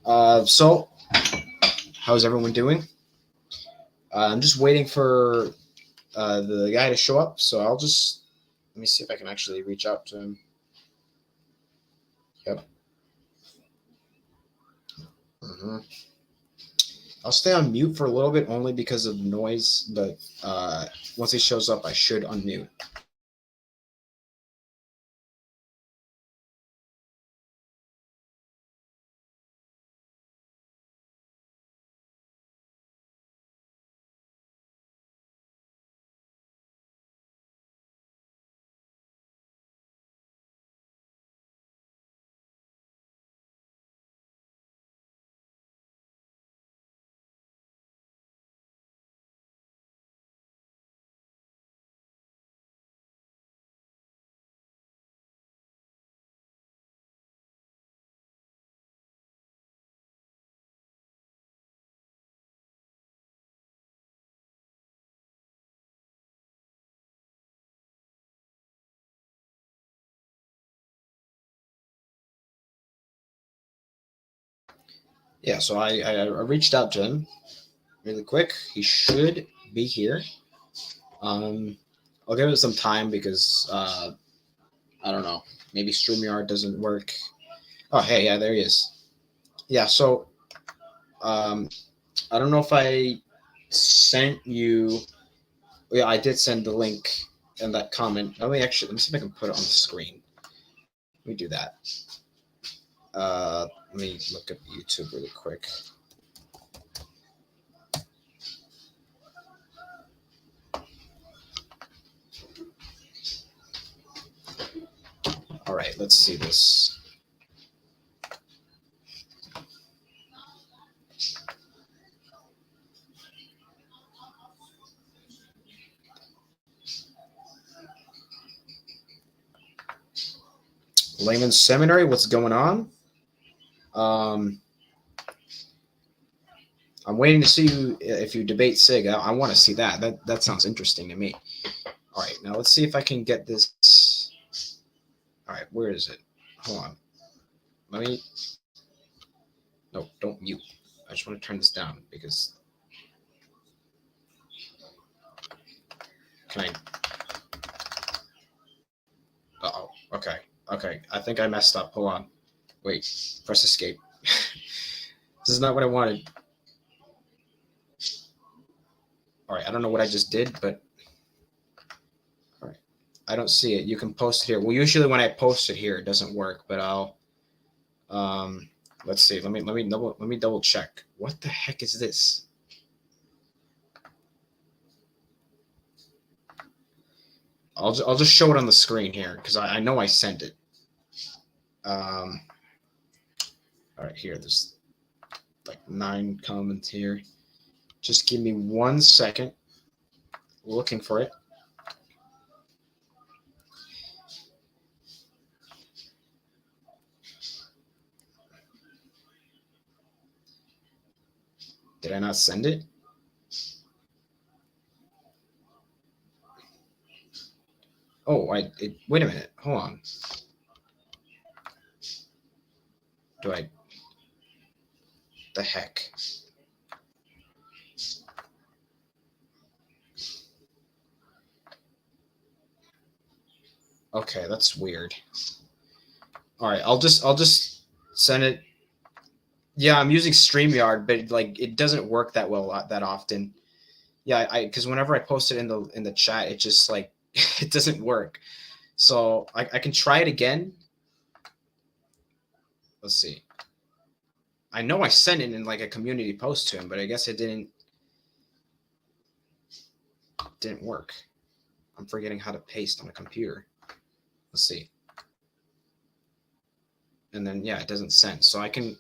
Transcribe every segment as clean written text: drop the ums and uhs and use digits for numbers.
So, how's everyone doing? I'm just waiting for the guy to show up, so let me see if I can actually reach out to him. Yep. hmm I'll stay on mute for a little bit only because of noise, but once he shows up, I should unmute. Yeah, so I reached out to him really quick. He should be here. Um, I'll give it some time because I don't know. Maybe StreamYard doesn't work. Oh, hey, yeah, there he is. Yeah, so um, I don't know if I sent you. Yeah, I did send the link in that comment. Let me see if I can put it on the screen. Let me do that. Let me look at YouTube really quick. All right, let's see this. Layman's Seminary, what's going on? Um, I'm waiting to see you if you debate Sig. I want to see that. That sounds interesting to me. All right, now let's see if I can get this. All right, where is it? Hold on. Let me. No, don't mute. I just want to turn this down because. Can I? Oh, okay. Okay. I think I messed up. Hold on. Wait. Press escape. This is not what I wanted. All right. I don't know what I just did, but. All right. I don't see it. You can post it here. Well, usually when I post it here, it doesn't work, but I'll. Let's see. Let me double check. What the heck is this? I'll just show it on the screen here because I know I sent it. All right, here. There's like 9 comments here. Just give me 1 second. Looking for it. Did I not send it? Oh, wait a minute. Hold on. Do I? The heck? Okay, that's weird. All right, I'll just send it. Yeah, I'm using StreamYard, but like it doesn't work that well that often. Yeah, I because whenever I post it in the chat, it just like it doesn't work. So I can try it again. Let's see. I know I sent it in like a community post to him, but I guess it didn't work. I'm forgetting how to paste on a computer. Let's see. And then yeah, it doesn't send. So I can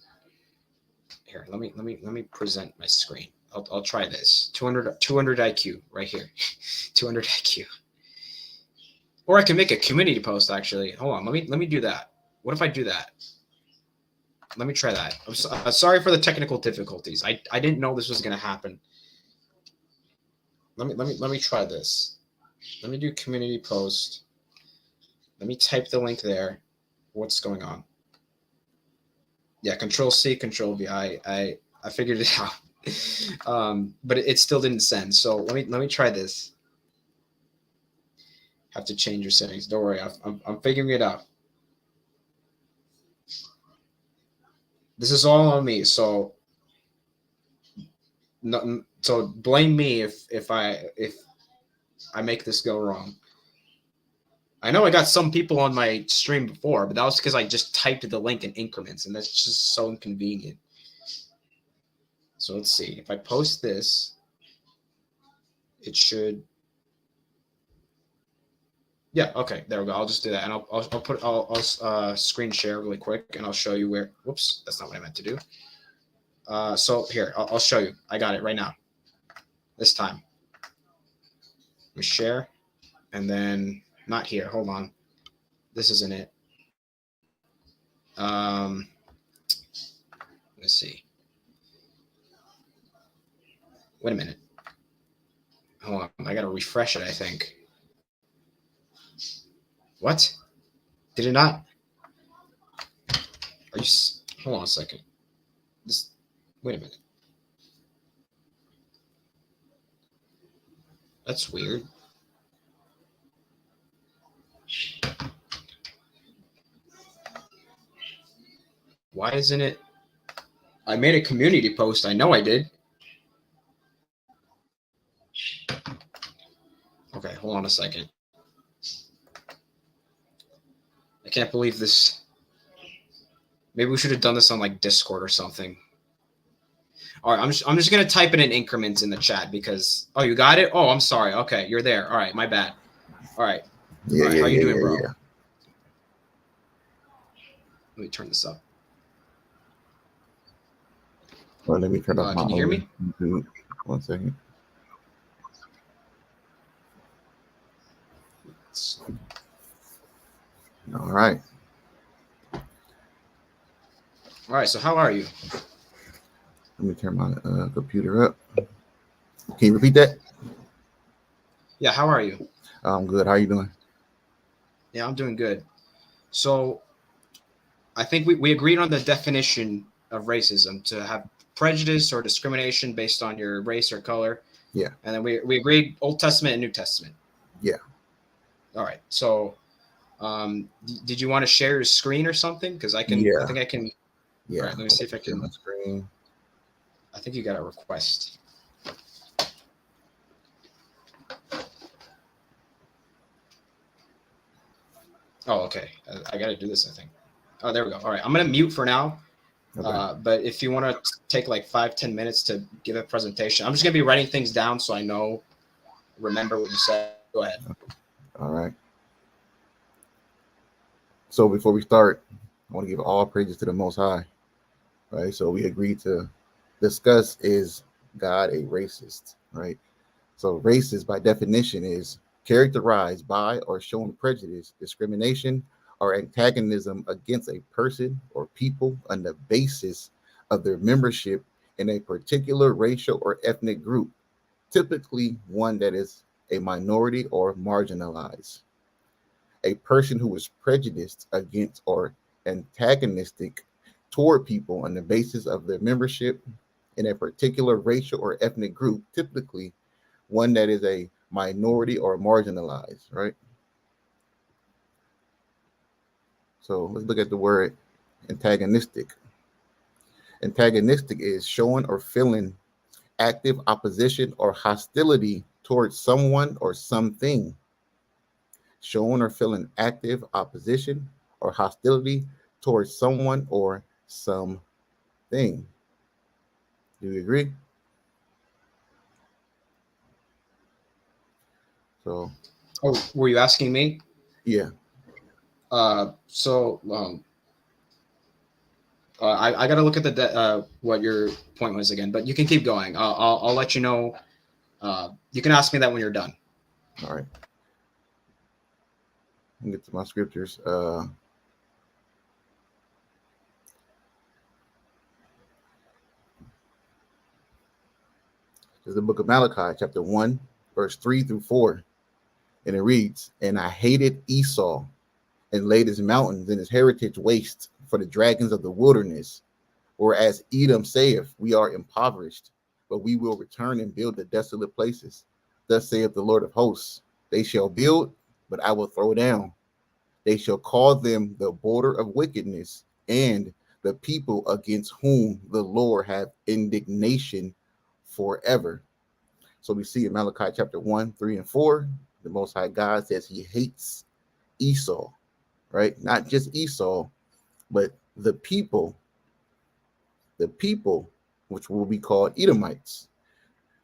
here. Let me present my screen. I'll try this. 200 IQ right here. 200 IQ. Or I can make a community post actually. Hold on. Let me do that. What if I do that? Let me try that. I'm sorry for the technical difficulties. I didn't know this was going to happen. Let me try this. Let me do community post. Let me type the link there. What's going on? Yeah, Control C, Control V. I figured it out. But it still didn't send. So let me try this. Have to change your settings. Don't worry, I'm figuring it out. This is all on me. So no, so blame me if I make this go wrong. I know I got some people on my stream before, but that was because I just typed the link in increments, and that's just so inconvenient. So let's see. If I post this, it should. Yeah. Okay. There we go. I'll just do that, and I'll screen share really quick, and I'll show you where. Whoops, that's not what I meant to do. So here, I'll show you. I got it right now. This time. Let me share, and then not here. Hold on. This isn't it. Let's see. Wait a minute. Hold on. I gotta refresh it, I think. What? Did it not? Are you? Hold on a second. This. Wait a minute. That's weird. Why isn't it? I made a community post. I know I did. Okay, hold on a second. I can't believe this. Maybe we should have done this on like Discord or something. All right, I'm just gonna type it in increments in the chat because you got it. Oh, I'm sorry. Okay, you're there. All right, my bad. All right. Yeah, all right, how you doing, bro? Yeah. Let me turn this up. Well, let me turn off my. Can you hear me? 1 second. All right. All right. So how are you? Let me turn my computer up. Can you repeat that? Yeah. How are you? I'm good. How are you doing? Yeah, I'm doing good. So I think we agreed on the definition of racism to have prejudice or discrimination based on your race or color. Yeah. And then we agreed Old Testament and New Testament. Yeah. All right. So did you want to share your screen or something? Because I think I can. Yeah. All right, let me see if I can. My screen. I think you got a request. Oh, okay. I got to do this, I think. Oh, there we go. All right. I'm going to mute for now. Okay. But if you want to take like 5-10 minutes to give a presentation, I'm just going to be writing things down so I remember what you said. Go ahead. All right. So before we start, I want to give all praises to the Most High. Right. So we agreed to discuss, is God a racist? Right. So racist by definition is characterized by or showing prejudice, discrimination, or antagonism against a person or people on the basis of their membership in a particular racial or ethnic group, typically one that is a minority or marginalized. A person who is prejudiced against or antagonistic toward people on the basis of their membership in a particular racial or ethnic group, typically one that is a minority or marginalized, right? So let's look at the word antagonistic. Antagonistic is showing or feeling active opposition or hostility towards someone or something. Showing or feeling active opposition or hostility towards someone or something. Do you agree? So. Oh, were you asking me? Yeah. So I got to look at the what your point was again, but you can keep going. I'll let you know. You can ask me that when you're done. All right. Let me get to my scriptures. There's the book of Malachi, chapter 1, verse 3-4. And it reads, "And I hated Esau and laid his mountains and his heritage waste for the dragons of the wilderness. Or as Edom saith, we are impoverished, but we will return and build the desolate places. Thus saith the Lord of hosts, they shall build, but I will throw down. They shall call them the border of wickedness, and the people against whom the Lord have indignation forever. So we see in Malachi chapter 1, 3, and 4, the Most High God says he hates Esau, right? Not just Esau, but the people, which will be called Edomites,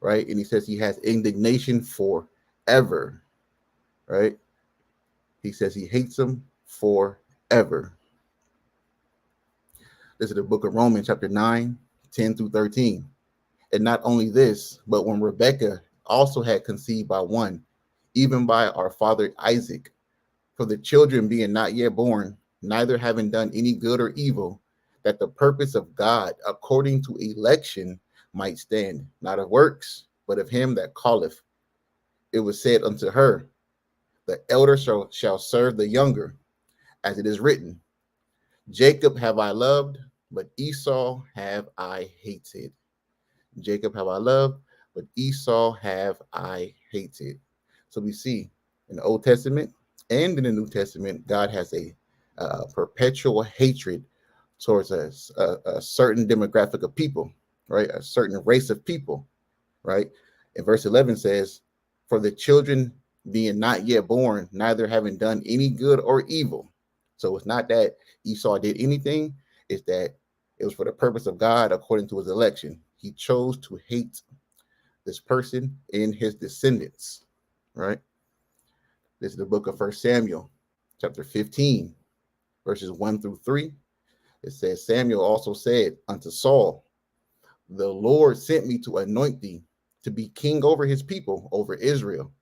right? And he says he has indignation forever, right? He says he hates them forever. This is the book of Romans, chapter 9, 10 through 13. And not only this, but when Rebekah also had conceived by one, even by our father Isaac, for the children being not yet born, neither having done any good or evil, that the purpose of God according to election might stand, not of works, but of him that calleth. It was said unto her, the elder shall serve the younger, as it is written, Jacob have I loved, but Esau have I hated. Jacob have I loved, but Esau have I hated. So we see in the Old Testament and in the New Testament, God has a perpetual hatred towards a certain demographic of people, right? A certain race of people, right? And verse 11 says, for the children being not yet born, neither having done any good or evil. So it's not that Esau did anything, it's that it was for the purpose of God according to his election. He chose to hate this person and his descendants, right? This is the book of 1 Samuel, chapter 15, verses 1 through 3. It says, Samuel also said unto Saul, the Lord sent me to anoint thee to be king over his people, over Israel.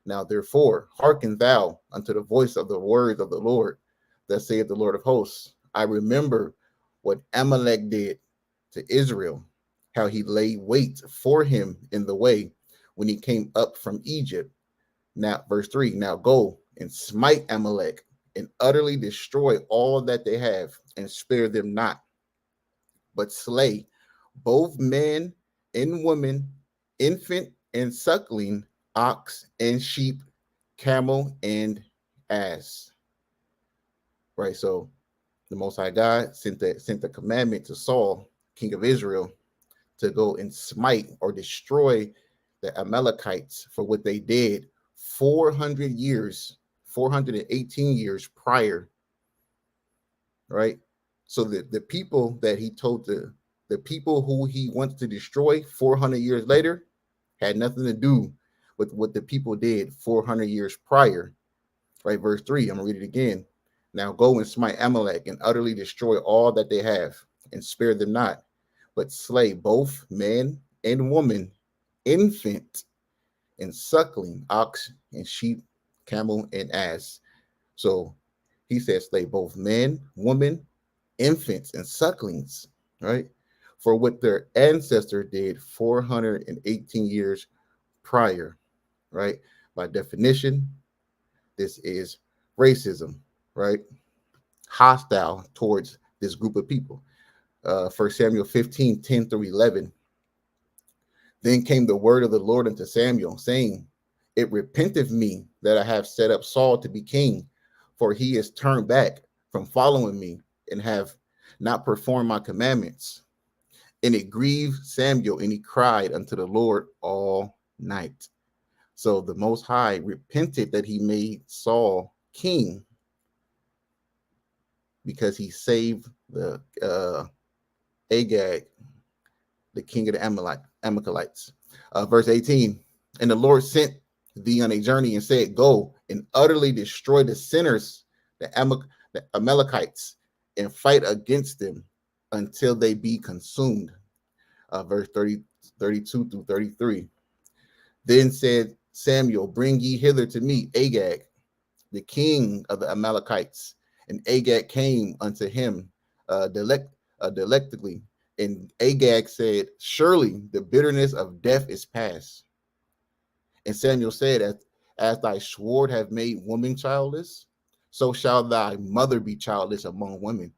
Now, therefore, hearken thou unto the voice of the words of the Lord. Thus saith the Lord of hosts, I remember what Amalek did to Israel, how he laid wait for him in the way when he came up from Egypt. Now, verse 3, now go and smite Amalek and utterly destroy all that they have and spare them not, but slay both men and women, infant and suckling, ox and sheep, camel and ass. Right, so the Most High God sent the commandment to Saul, king of Israel, to go and smite or destroy the Amalekites for what they did 400 years, 418 years prior, right? So the people that he told the people who he wants to destroy 400 years later had nothing to do with what the people did 400 years prior, right? Verse 3, I'm gonna read it again. Now go and smite Amalek and utterly destroy all that they have and spare them not, but slay both man and woman, infant and suckling, ox and sheep, camel and ass. So he says slay both men, woman, infants and sucklings, right? For what their ancestor did 418 years prior, right? By definition, this is racism, right? Hostile towards this group of people. 1 Samuel 15, 10 through 11. Then came the word of the Lord unto Samuel, saying, it repenteth me that I have set up Saul to be king, for he is turned back from following me and have not performed my commandments. And it grieved Samuel, and he cried unto the Lord all night. So the Most High repented that he made Saul king because he saved the Agag, the king of the Amalekites. Verse 18, and the Lord sent thee on a journey and said, go and utterly destroy the sinners, the Amalekites, and fight against them until they be consumed. Verse 32 through 33. Then said Samuel, bring ye hither to me Agag, the king of the Amalekites. And Agag came unto him delectably. And Agag said, surely the bitterness of death is past. And Samuel said, as thy sword have made woman childless, so shall thy mother be childless among women.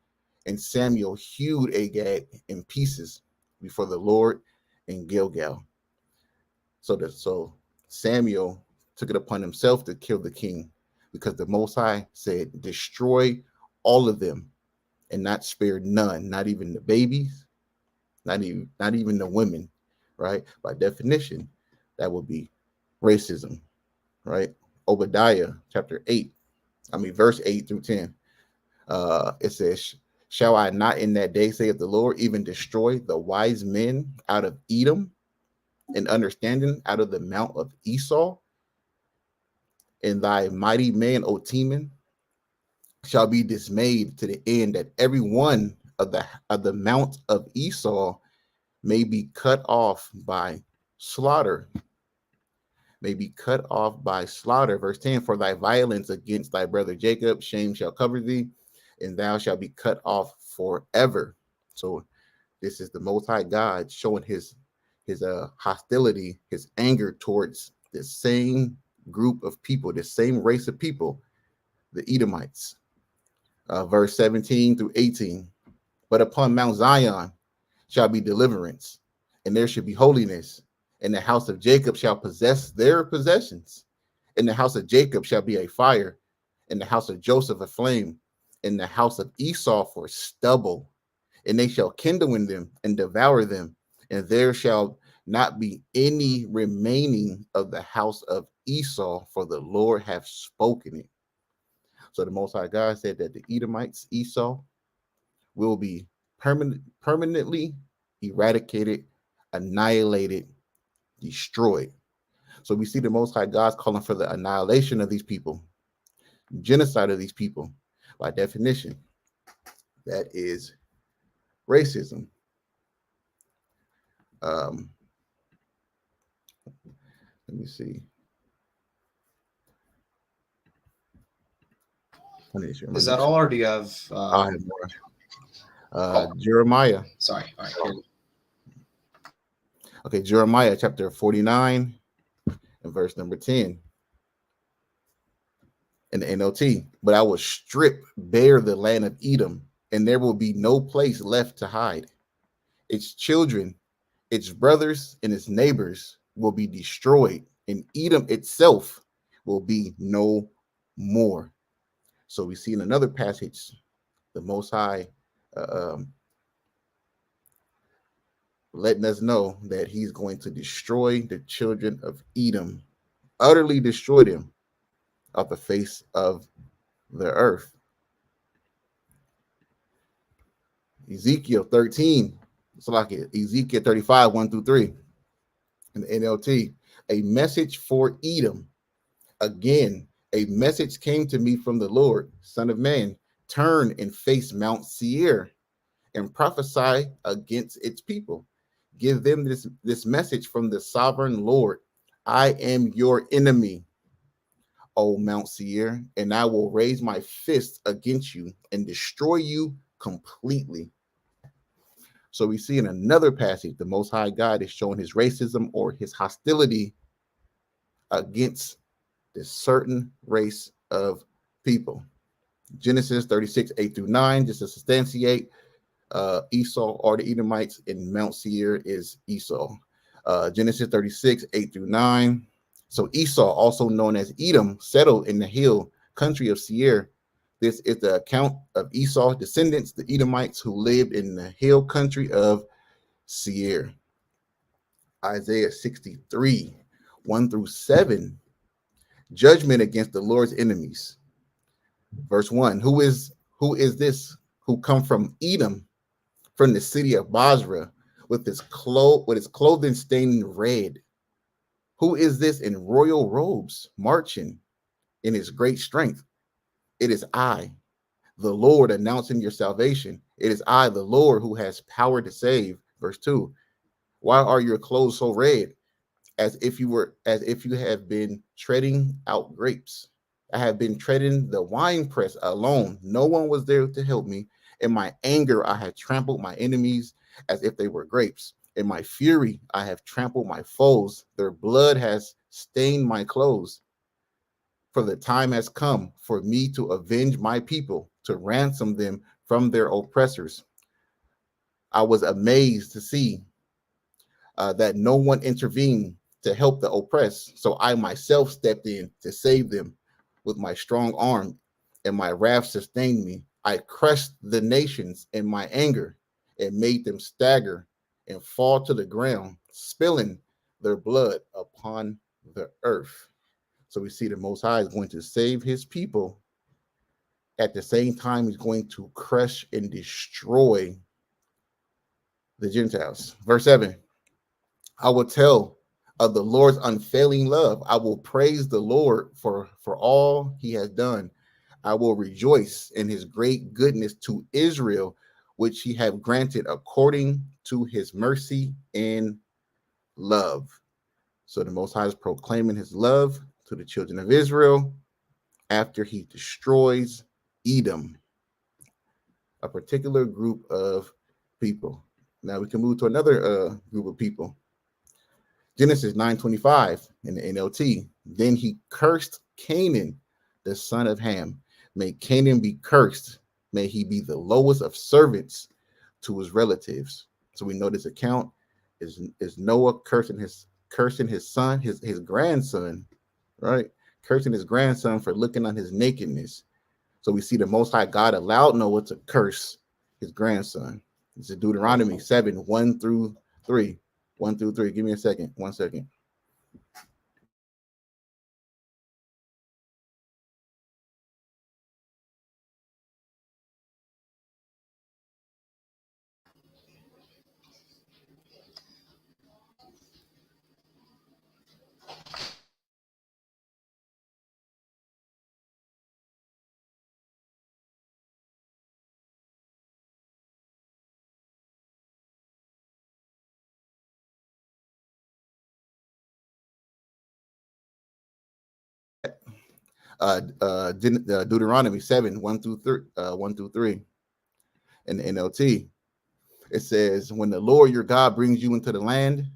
And Samuel hewed Agag in pieces before the Lord in Gilgal. So Samuel took it upon himself to kill the king, because the Most High said, destroy all of them and not spare none, not even the babies, not even the women, right? By definition, that would be racism, right? Obadiah chapter 8, verse 8 through 10. It says, shall I not in that day, saith the Lord, even destroy the wise men out of Edom and understanding out of the mount of Esau? And thy mighty man, O Teman, shall be dismayed to the end that every one of the mount of Esau may be cut off by slaughter. May be cut off by slaughter. Verse 10, for thy violence against thy brother Jacob, shame shall cover thee, and thou shalt be cut off forever. So this is the Most High God showing his hostility, his anger towards the same group of people, the same race of people, the Edomites. Verse 17 through 18. But upon Mount Zion shall be deliverance, and there shall be holiness, and the house of Jacob shall possess their possessions. And the house of Jacob shall be a fire, and the house of Joseph a flame, and the house of Esau for stubble. And they shall kindle in them and devour them, and there shall not be any remaining of the house of Esau, for the Lord hath spoken it. So the Most High God said that the Edomites, Esau, will be permanently eradicated, annihilated, destroyed. So we see the Most High God's calling for the annihilation of these people, genocide of these people. By definition, that is racism. Let me see. Is that all, or do you have? I have more. Jeremiah. Sorry. All right. Okay, Jeremiah chapter 49 and verse number 10 in the NLT. But I will strip bare the land of Edom, and there will be no place left to hide. Its children, its brothers, and its neighbors will be destroyed, and Edom itself will be no more. So we see in another passage, the Most High letting us know that he's going to destroy the children of Edom, utterly destroy them off the face of the earth. Ezekiel 13, it's like Ezekiel 35, 1 through 3 in the NLT. A message for Edom. Again, a message came to me from the Lord, Son of man, turn and face Mount Seir and prophesy against its people. Give them this message from the sovereign Lord. I am your enemy, O Mount Seir, and I will raise my fist against you and destroy you completely. So we see in another passage, the Most High God is showing his racism or his hostility against this certain race of people. Genesis 36, 8 through 9, just to substantiate, Esau or the Edomites in Mount Seir is Esau. Genesis 36, 8 through 9. So Esau, also known as Edom, settled in the hill country of Seir. This is the account of Esau's descendants, the Edomites, who lived in the hill country of Seir. Isaiah 63, 1 through 7. Judgment against the Lord's enemies. Verse 1. Who is this who come from Edom, from the city of Basra, with his clothing stained red? Who is this in royal robes, marching in his great strength? It is I, the Lord, announcing your salvation. It is I, the Lord, who has power to save. Verse 2. Why are your clothes so red, as if you have been treading out grapes? I have been treading the winepress alone. No one was there to help me. In my anger, I had trampled my enemies as if they were grapes. In my fury, I have trampled my foes. Their blood has stained my clothes. For the time has come for me to avenge my people, to ransom them from their oppressors. I was amazed to see that no one intervened to help the oppressed. So I myself stepped in to save them with my strong arm, and my wrath sustained me. I crushed the nations in my anger and made them stagger and fall to the ground, spilling their blood upon the earth. So we see the Most High is going to save his people. At the same time, he's going to crush and destroy the Gentiles. Verse 7, I will tell of the Lord's unfailing love. I will praise the Lord for all he has done. I will rejoice in his great goodness to Israel, which he have granted according to his mercy and love. So the Most High is proclaiming his love to the children of Israel after he destroys Edom, a particular group of people. Now we can move to another group of people. Genesis 9:25 in the NLT. Then he cursed Canaan, the son of Ham. May Canaan be cursed. May he be the lowest of servants to his relatives. So we know this account is Noah cursing his son, his grandson, right? Cursing his grandson for looking on his nakedness. So we see the Most High God allowed Noah to curse his grandson. This is Deuteronomy 7, 1 through 3. 1 through 3. Give me a second. 1 second. Deuteronomy 7, 1 through 3, 1 through 3 in the NLT. It says, when the Lord your God brings you into the land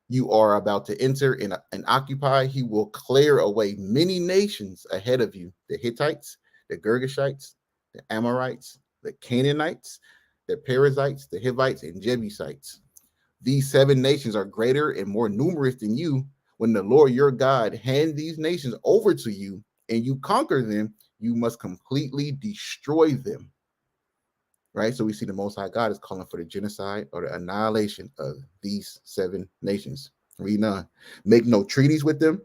you are about to enter and occupy, he will clear away many nations ahead of you: the Hittites, the Girgashites, the Amorites, the Canaanites, the Perizzites, the Hivites, and Jebusites. These 7 nations are greater and more numerous than you. When the Lord your God hand these nations over to you and you conquer them, you must completely destroy them. Right? So we see the Most High God is calling for the genocide or the annihilation of these 7 nations. Read on. Make no treaties with them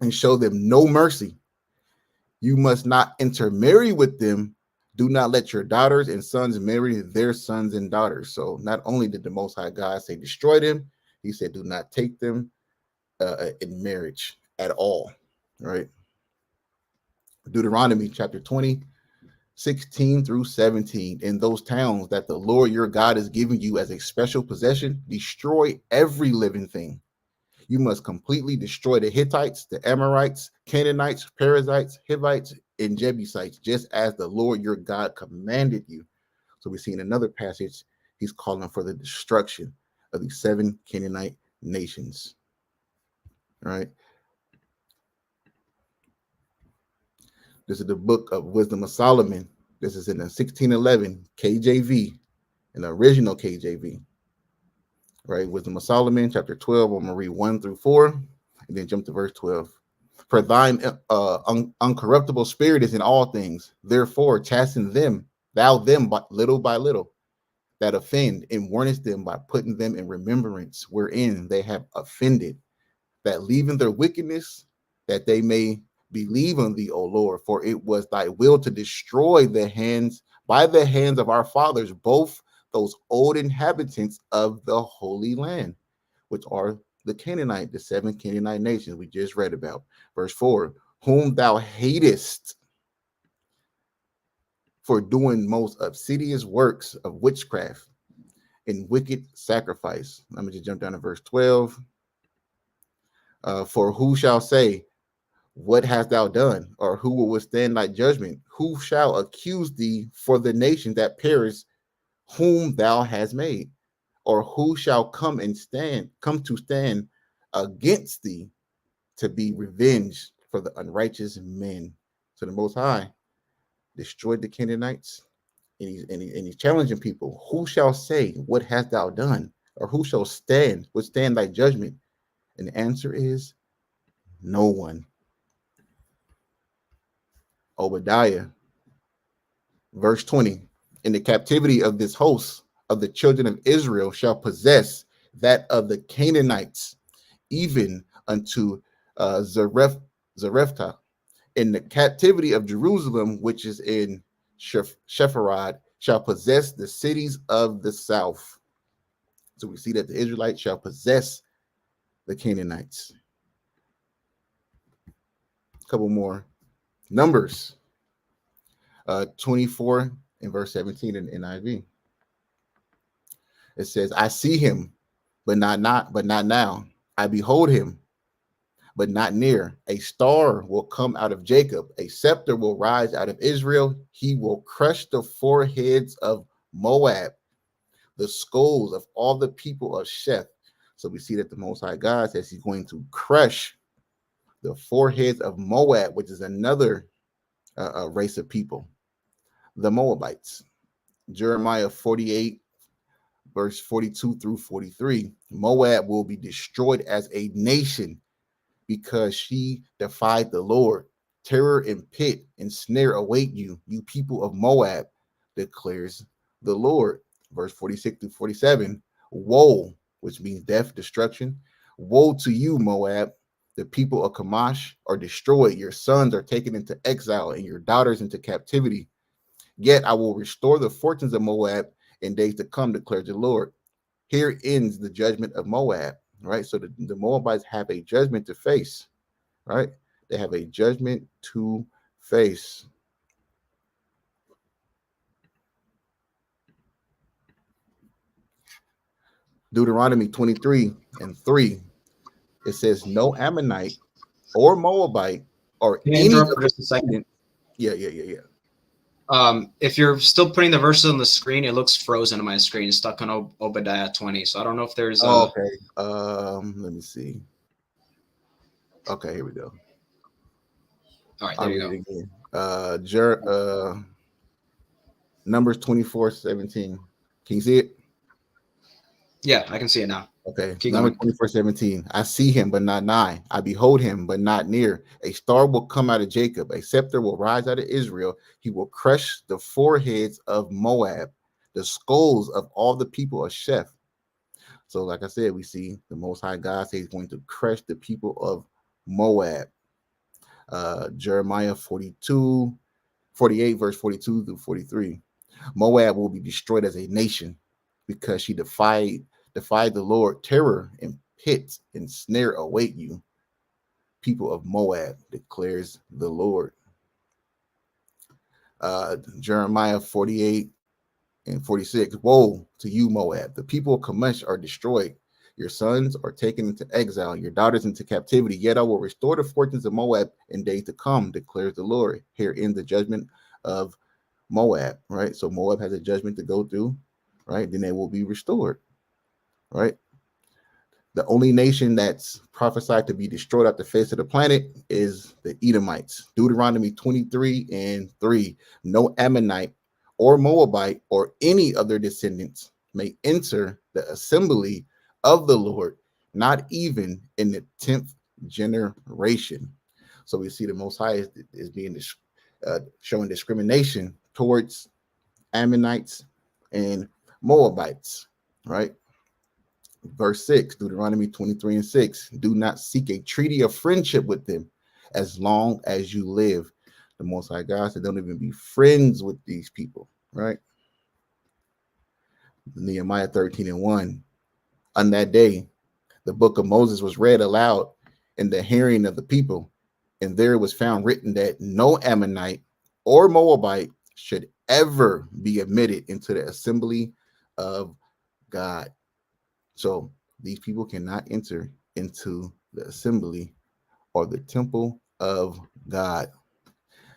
and show them no mercy. You must not intermarry with them. Do not let your daughters and sons marry their sons and daughters. So not only did the Most High God say destroy them, he said do not take them in marriage at all. Right? Deuteronomy chapter 20, 16 through 17. In those towns that the Lord your God is giving you as a special possession, destroy every living thing. You must completely destroy the Hittites, the Amorites, Canaanites, Perizzites, Hivites, and Jebusites, just as the Lord your God commanded you. So we see in another passage, he's calling for the destruction of these 7 Canaanite nations. All right. This is the book of Wisdom of Solomon. This is in the 1611 KJV, in the original KJV. Right, Wisdom of Solomon, chapter 12. I'm going to read 1 through 4, and then jump to verse 12. For thine uncorruptible spirit is in all things. Therefore, chasten them, thou them by little, that offend, and warnest them by putting them in remembrance wherein they have offended, that leaving their wickedness, that they may believe on thee, O Lord. For it was thy will to destroy by the hands of our fathers, both those old inhabitants of the Holy Land, which are the Canaanite, the 7 Canaanite nations we just read about. Verse 4, whom thou hatest for doing most obsidious works of witchcraft and wicked sacrifice. Let me just jump down to verse 12. For who shall say, what hast thou done? Or who will withstand thy judgment? Who shall accuse thee for the nation that perish, whom thou hast made? Or who shall come to stand against thee to be revenged for the unrighteous men? So the Most High destroyed the Canaanites he's challenging people. Who shall say, what hast thou done? Or who shall withstand thy judgment? And the answer is no one. Obadiah, verse 20. In the captivity of this host of the children of Israel shall possess that of the Canaanites, even unto Zarephath. In the captivity of Jerusalem, which is in Sepharad, shall possess the cities of the south. So we see that the Israelites shall possess the Canaanites. A couple more. Numbers 24 and verse 17 in NIV. It says, I see him, but not now. I behold him, but not near. A star will come out of Jacob. A scepter will rise out of Israel. He will crush the foreheads of Moab, the skulls of all the people of Sheth. So we see that the Most High God says he's going to crush the foreheads of Moab, which is another race of people, the Moabites. Jeremiah 48, verse 42 through 43. Moab will be destroyed as a nation because she defied the Lord. Terror and pit and snare await you, you people of Moab, declares the Lord. Verse 46 through 47. Woe, which means death, destruction. Woe to you, Moab. The people of Chemosh are destroyed. Your sons are taken into exile and your daughters into captivity. Yet I will restore the fortunes of Moab in days to come, declares the Lord. Here ends the judgment of Moab, right? So the Moabites have a judgment to face, right? They have a judgment to face. Deuteronomy 23 and 3. It says, no Ammonite or Moabite or Can I any interrupt for just a second? Yeah. If you're still putting the verses on the screen, it looks frozen on my screen. It's stuck on Obadiah 20. So I don't know if there's okay. Let me see. Okay, here we go. All right, there you go. Again. Numbers 24:17. Can you see it? Yeah, I can see it now. Okay. Keep Number going. 24:17. I see him, but not nigh. I behold him, but not near. A star will come out of Jacob. A scepter will rise out of Israel. He will crush the foreheads of Moab, the skulls of all the people of Sheth. So, like I said, we see the Most High God say he's going to crush the people of Moab. Jeremiah 48, verse 42 through 43. Moab will be destroyed as a nation because she defied the Lord. Terror and pit and snare await you, people of Moab, declares the Lord. Jeremiah 48 and 46. Woe to you, Moab. The people of Chemosh are destroyed. Your sons are taken into exile, your daughters into captivity. Yet I will restore the fortunes of Moab in days to come, declares the Lord. Here in the judgment of Moab, right? So Moab has a judgment to go through, right? Then they will be restored, right? The only nation that's prophesied to be destroyed off the face of the planet is the Edomites. Deuteronomy 23 and 3. No Ammonite or Moabite or any of their descendants may enter the assembly of the Lord, not even in the 10th generation. So we see the Most High is being showing discrimination towards Ammonites and Moabites, right? Verse 6, Deuteronomy 23 and 6. Do not seek a treaty of friendship with them as long as you live. The Most High God said, don't even be friends with these people, right? Nehemiah 13 and 1. On that day, the book of Moses was read aloud in the hearing of the people, and there was found written that no Ammonite or Moabite should ever be admitted into the assembly of God. So these people cannot enter into the assembly or the temple of God.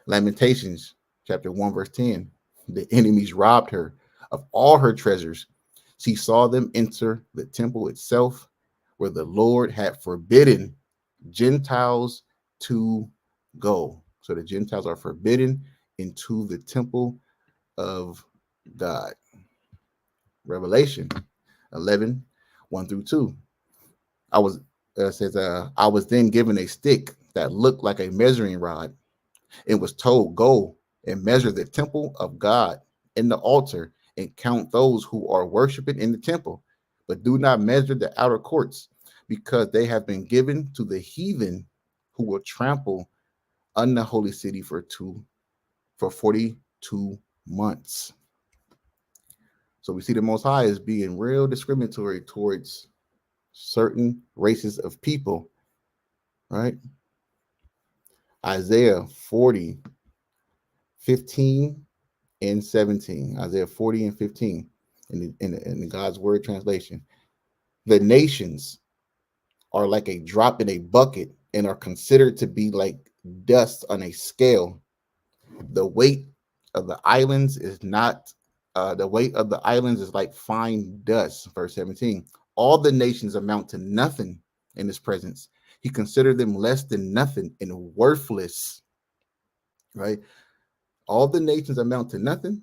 Lamentations chapter 1 verse 10. The enemies robbed her of all her treasures. She saw them enter the temple itself, where the Lord had forbidden Gentiles to go. So the Gentiles are forbidden into the temple of God. Revelation 11, 1 through 2. I was says I was then given a stick that looked like a measuring rod. It was told, go and measure the temple of God and the altar and count those who are worshiping in the temple, but do not measure the outer courts, because they have been given to the heathen who will trample on the holy city for 42 months. So we see the Most High as being real discriminatory towards certain races of people, right? Isaiah 40, 15 and 17. Isaiah 40 and 15 in the God's Word translation. The nations are like a drop in a bucket and are considered to be like dust on a scale. The weight of the islands is not, the weight of the islands is like fine dust. Verse 17. All the nations amount to nothing in his presence. He considered them less than nothing and worthless, right? All the nations amount to nothing.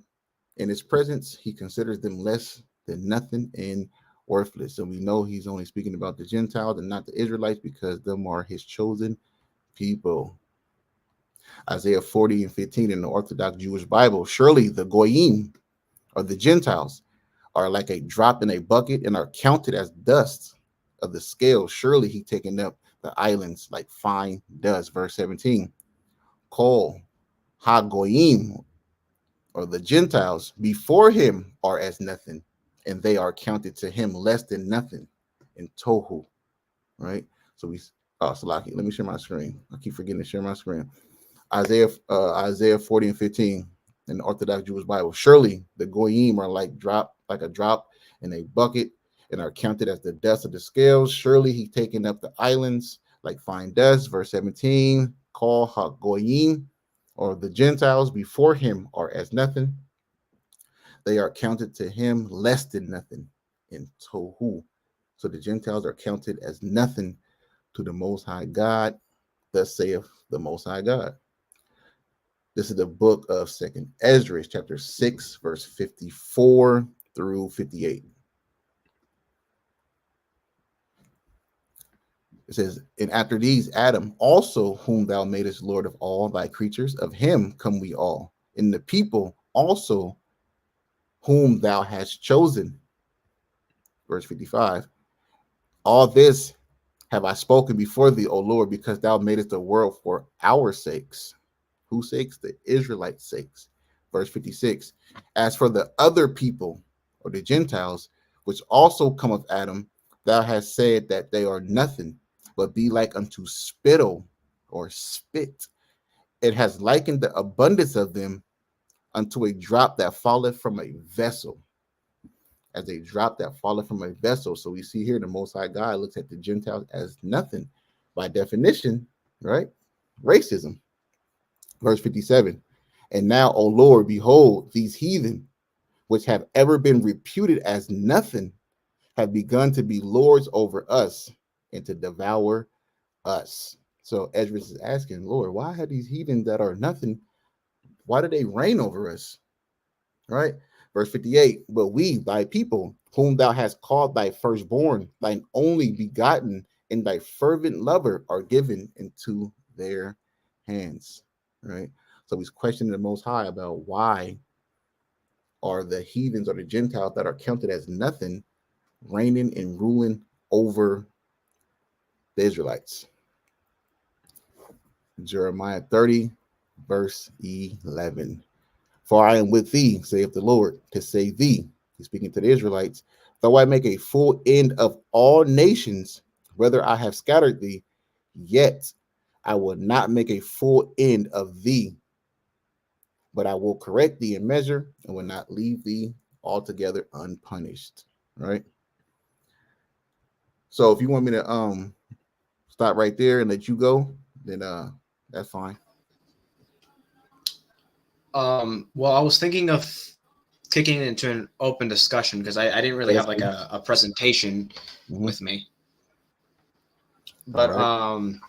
In his presence, he considers them less than nothing and worthless. And we know he's only speaking about the Gentiles and not the Israelites, because them are his chosen people. Isaiah 40 and 15 in the Orthodox Jewish Bible. Surely the Goyim, or the Gentiles, are like a drop in a bucket and are counted as dust of the scale. Surely he taken up the islands like fine dust. Verse 17. Kol ha-Goyim, or the Gentiles, before him are as nothing, and they are counted to him less than nothing in Tohu, right? So we, Salaki, let me share my screen. I keep forgetting to share my screen. Isaiah 40 and 15 in the Orthodox Jewish Bible. Surely the Goyim are like a drop in a bucket and are counted as the dust of the scales. Surely he taken up the islands like fine dust. Verse 17, Kol ha-Goyim, or the Gentiles before him are as nothing. They are counted to him less than nothing in Tohu. So the Gentiles are counted as nothing to the Most High God. Thus saith the Most High God. This is the book of 2nd Ezra, chapter 6, verse 54 through 58. It says, and after these, Adam also, whom thou madest Lord of all thy creatures, of him come we all. And the people also, whom thou hast chosen. Verse 55. All this have I spoken before thee, O Lord, because thou madest the world for our sakes. Whose sakes? The Israelites' sakes. Verse 56. As for the other people, or the Gentiles, which also come of Adam, thou hast said that they are nothing, but be like unto spittle, or spit. It has likened the abundance of them unto a drop that falleth from a vessel. As a drop that falleth from a vessel. So we see here the Most High God looks at the Gentiles as nothing. By definition, right? Racism. Verse 57. And now, O Lord, behold, these heathen, which have ever been reputed as nothing, have begun to be lords over us and to devour us. So Ezra is asking, Lord, why have these heathen that are nothing, why do they reign over us? Right? Verse 58, but we, thy people, whom thou hast called thy firstborn, thine only begotten, and thy fervent lover are given into their hands. Right? So he's questioning the Most High about why are the heathens or the Gentiles that are counted as nothing reigning and ruling over the Israelites. Jeremiah 30, verse 11. For I am with thee, saith the Lord, to save thee. He's speaking to the Israelites. Though I make a full end of all nations, whether I have scattered thee, yet I will not make a full end of thee. But I will correct thee in measure and will not leave thee altogether unpunished. Right? So if you want me to stop right there and let you go, then that's fine. Well, I was thinking of taking it into an open discussion because I didn't really have like a presentation with me. But right.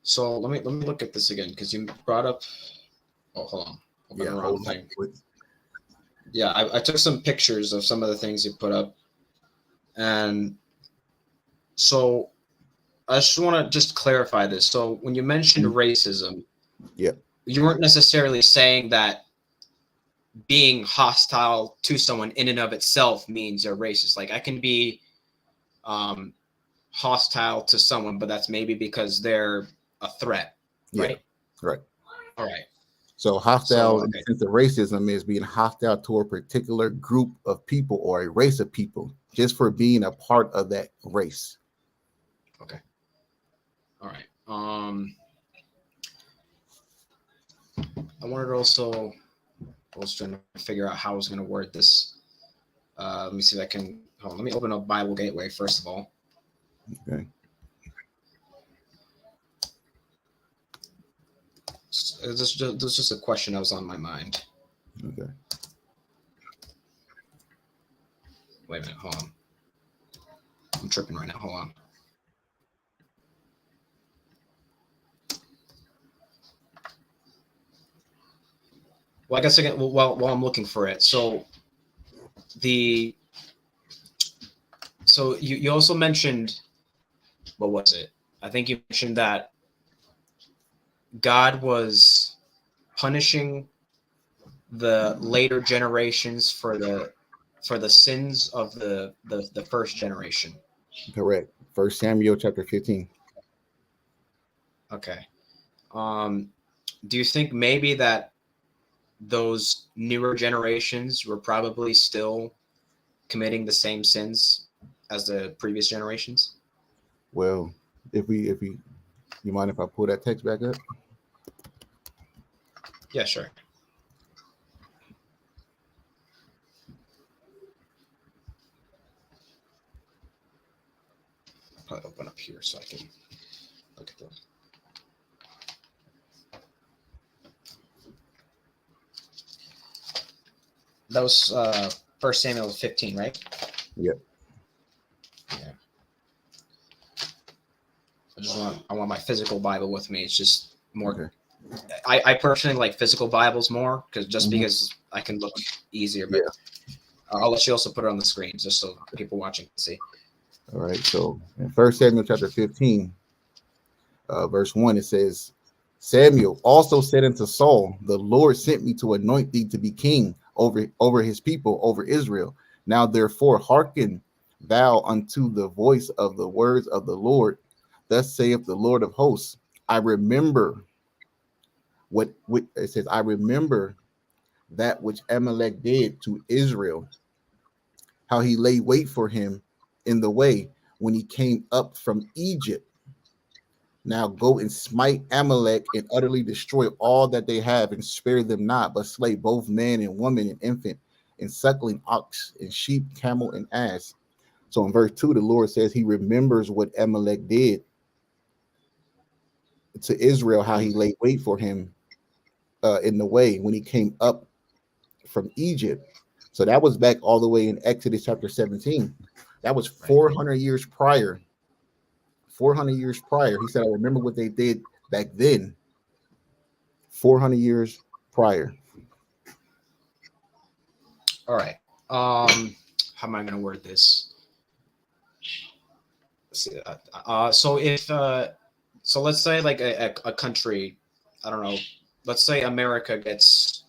So let me look at this again because you brought up. Oh, hold on. Yeah, hold on. Yeah, I took some pictures of some of the things you put up, and so I just want to just clarify this. So when you mentioned racism, Yep. you weren't necessarily saying that being hostile to someone in and of itself means they're racist. Like I can be um, hostile to someone, but that's maybe because they're a threat, Yeah. right? Right. All right. So hostile So in the okay. sense of racism is being hostile to a particular group of people or a race of people just for being a part of that race. Okay. All right. I wanted to also I was trying to figure out how I was going to word this. Let me see if I can. Hold on, let me open up Bible Gateway first of all. Okay. This is just a question that was on my mind. Okay. Wait a minute. Hold on. I'm tripping right now. Hold on. Well, I guess again, while I'm looking for it, the so you also mentioned, what was it? I think you mentioned that God was punishing the later generations for the sins of the first generation. Correct. First Samuel chapter 15. Okay. Um, do you think maybe that those newer generations were probably still committing the same sins as the previous generations? Well, if we you mind if I pull that text back up? Yeah, sure. Probably open up here so I can look at them. That was First Samuel 15, right? Yep. Yeah. I want my physical Bible with me. It's just more. Okay. I personally like physical Bibles more Mhm. because I can look easier. But Yeah. I'll let you also put it on the screen just so people watching can see. All right. So in First Samuel chapter 15, verse 1, it says, Samuel also said unto Saul, the Lord sent me to anoint thee to be king over his people, over Israel. Now therefore hearken thou unto the voice of the words of the Lord. Thus saith the Lord of hosts, I remember what it says, I remember that which Amalek did to Israel, how he lay wait for him in the way when he came up from Egypt. Now go and smite Amalek and utterly destroy all that they have and spare them not, but slay both man and woman and infant and suckling ox and sheep, camel and ass. So in verse 2, the Lord says he remembers what Amalek did to Israel, how he laid wait for him in the way when he came up from Egypt. So that was back all the way in Exodus chapter 17. That was 400 years prior. 400 years prior. He said, I remember what they did back then. 400 years prior. All right. How am I going to word this? Let's see. So let's say like a country, I don't know. Let's say America gets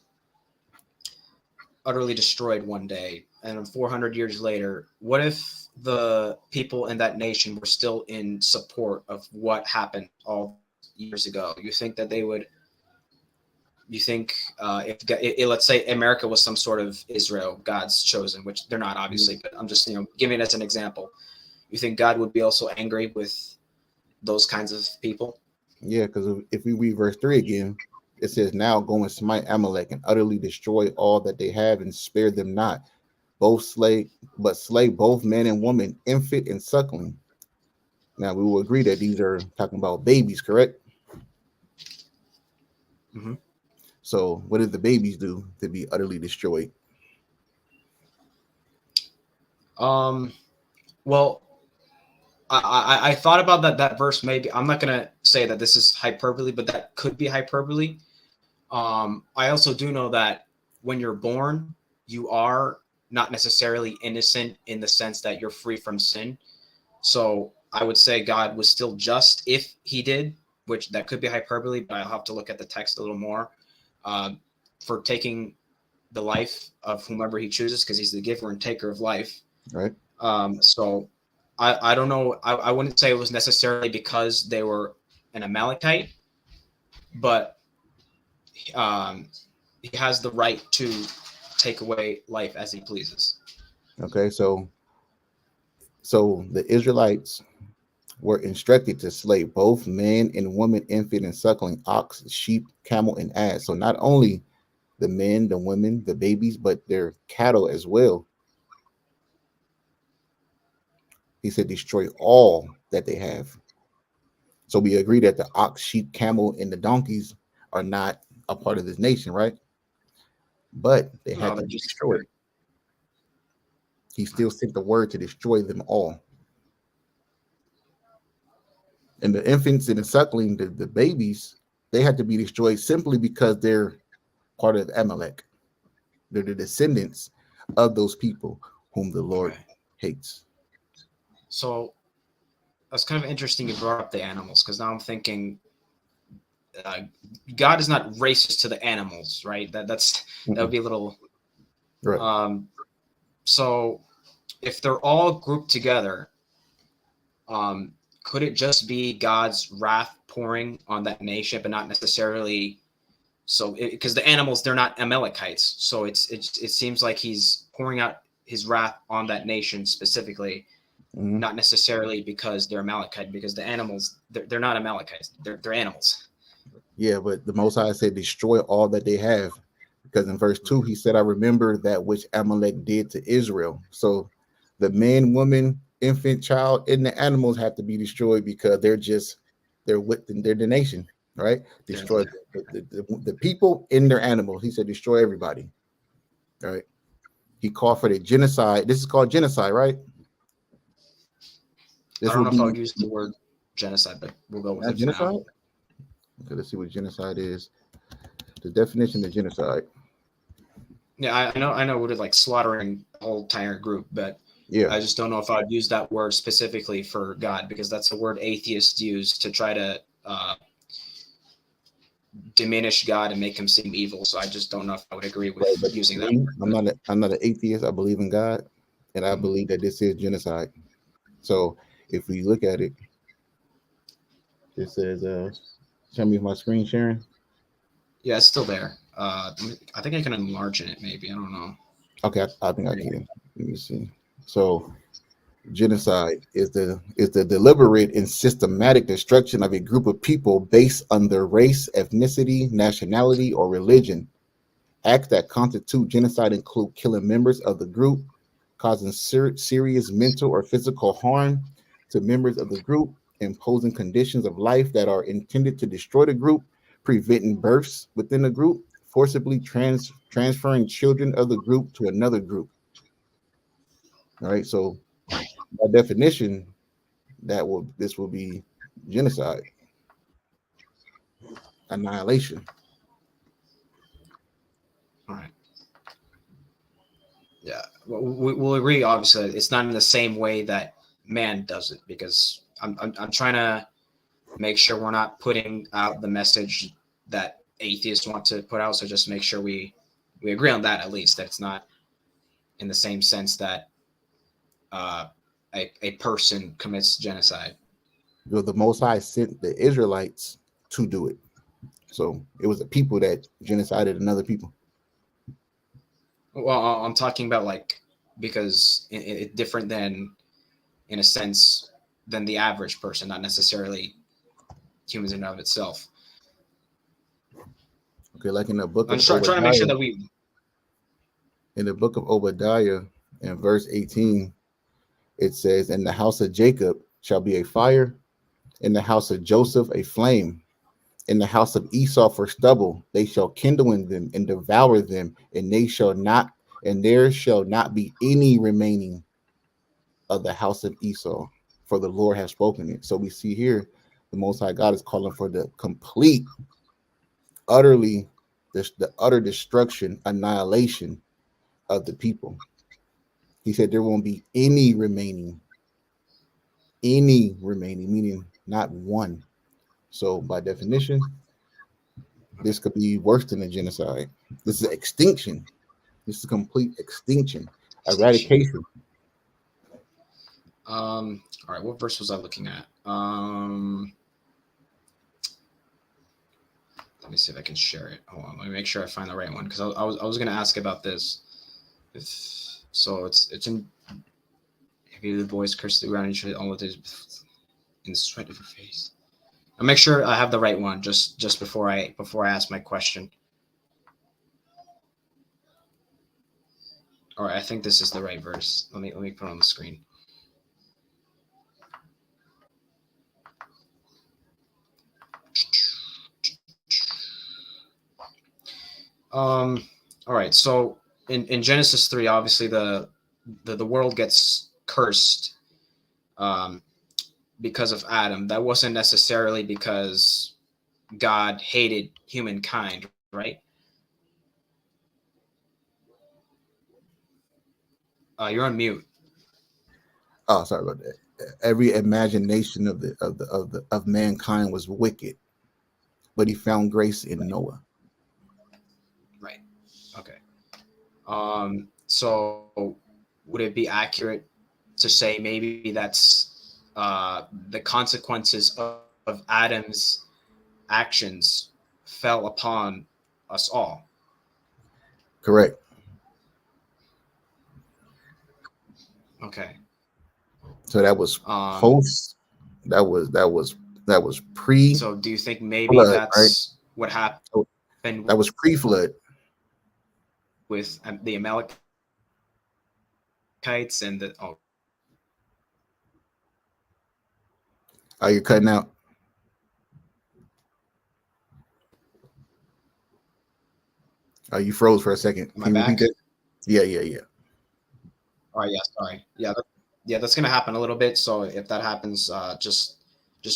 utterly destroyed one day, and 400 years later, what if the people in that nation were still in support of what happened all years ago? You think that they would? You think if let's say America was some sort of Israel, God's chosen, which they're not obviously, but I'm just giving it as an example. You think God would be also angry with those kinds of people? Yeah, because if we read verse 3 again, it says, Now go and smite Amalek and utterly destroy all that they have and spare them not. Slay both man and woman, infant and suckling. Now we will agree that these are talking about babies, correct? Mm-hmm. So what did the babies do to be utterly destroyed? Well, I thought about that verse. Maybe I'm not gonna say that this is hyperbole, but that could be hyperbole. I also do know that when you're born, you are not necessarily innocent in the sense that you're free from sin. So I would say God was still just if he did, which that could be hyperbole, but I'll have to look at the text a little more, um, for taking the life of whomever he chooses, because he's the giver and taker of life. Right. So I don't know. I wouldn't say it was necessarily because they were an Amalekite, but um, he has the right to take away life as he pleases. Okay. So the Israelites were instructed to slay both man and woman, infant and suckling, ox, sheep, camel, and ass. So not only the men, the women, the babies, but their cattle as well. He said, destroy all that they have. So we agree that the ox, sheep, camel, and the donkeys are not a part of this nation, right? But they had to be destroyed. He still sent the word to destroy them all. And the infants and the suckling, the babies, they had to be destroyed simply because they're part of Amalek. They're the descendants of those people whom the Lord hates. So that's kind of interesting you brought up the animals, because now I'm thinking God is not racist to the animals, right? That would be a little right. So if they're all grouped together, could it just be God's wrath pouring on that nation, but not necessarily? So because the animals, they're not Amalekites, so it seems like he's pouring out his wrath on that nation specifically, not necessarily because they're Amalekite, because the animals, they're not Amalekites, they're animals. Yeah, but the Most High said, destroy all that they have. Because in verse 2, he said, I remember that which Amalek did to Israel. So the man, woman, infant, child, and the animals have to be destroyed because they're the nation, right? Destroy the people in their animals. He said, destroy everybody. All right. He called for the genocide. This is called genocide, right? I don't know if I'll use the word genocide, but we'll go with it genocide. For now. Okay, let's see what genocide is. The definition of genocide. Yeah, I know what it's like, slaughtering a whole entire group, but yeah, I just don't know if I'd use that word specifically for God, because that's a word atheists use to try to diminish God and make him seem evil. So I just don't know if I would agree with using that word. I'm not an atheist. I believe in God, and I believe that this is genocide. So if we look at it, it says, show me my screen sharing. Yeah, it's still there. I think I can enlarge it, maybe. I don't know. Okay, I think I can. Let me see. So genocide is the deliberate and systematic destruction of a group of people based on their race, ethnicity, nationality, or religion. Acts that constitute genocide include killing members of the group, causing serious mental or physical harm to members of the group, imposing conditions of life that are intended to destroy the group, preventing births within the group, forcibly transferring children of the group to another group. All right, so by definition, this will be genocide, annihilation. All right. Yeah, we'll agree. Obviously, it's not in the same way that man does it, because I'm trying to make sure we're not putting out the message that atheists want to put out. So just make sure we agree on that, at least, that it's not in the same sense that a person commits genocide. The Most High sent the Israelites to do it. So it was the people that genocided another people. Well, I'm talking about, like, because it's different than, in a sense, than the average person, not necessarily humans in and of itself. Okay, like in the book I'm trying to make sure that we... In the book of Obadiah, in verse 18, it says, in the house of Jacob shall be a fire, in the house of Joseph a flame, in the house of Esau for stubble. They shall kindle in them and devour them, and there shall not be any remaining of the house of Esau, for the Lord has spoken it. So we see here the Most High God is calling for the complete, the utter destruction, annihilation of the people. He said there won't be any remaining, meaning not one. So by definition, this could be worse than a genocide. This is extinction. This is complete extinction, Extinction. eradication. All right, what verse was I looking at? Let me see if I can share it. Hold on, let me make sure I find the right one, because I was going to ask about this. So it's in. Have you the boys curse the ground and all of this in the sweat of your face? I'll make sure I have the right one just before I ask my question. All right, I think this is the right verse. Let me put it on the screen. All right, so in Genesis 3, obviously the world gets cursed because of Adam. That wasn't necessarily because God hated humankind, right? You're on mute. Oh, sorry about that. Every imagination of mankind was wicked, but he found grace in Noah. Right. Okay. So would it be accurate to say maybe that's the consequences of Adam's actions fell upon us all? Correct. Okay. So that was Um, post. That was pre-flood, so do you think maybe right? that's what So happened that was pre-flood. with the Amalekites and the Are you cutting out? You froze for a second. am I Can you repeat back? that? Yeah. All right, yeah, sorry. Yeah, that's gonna happen a little bit. So if that happens, just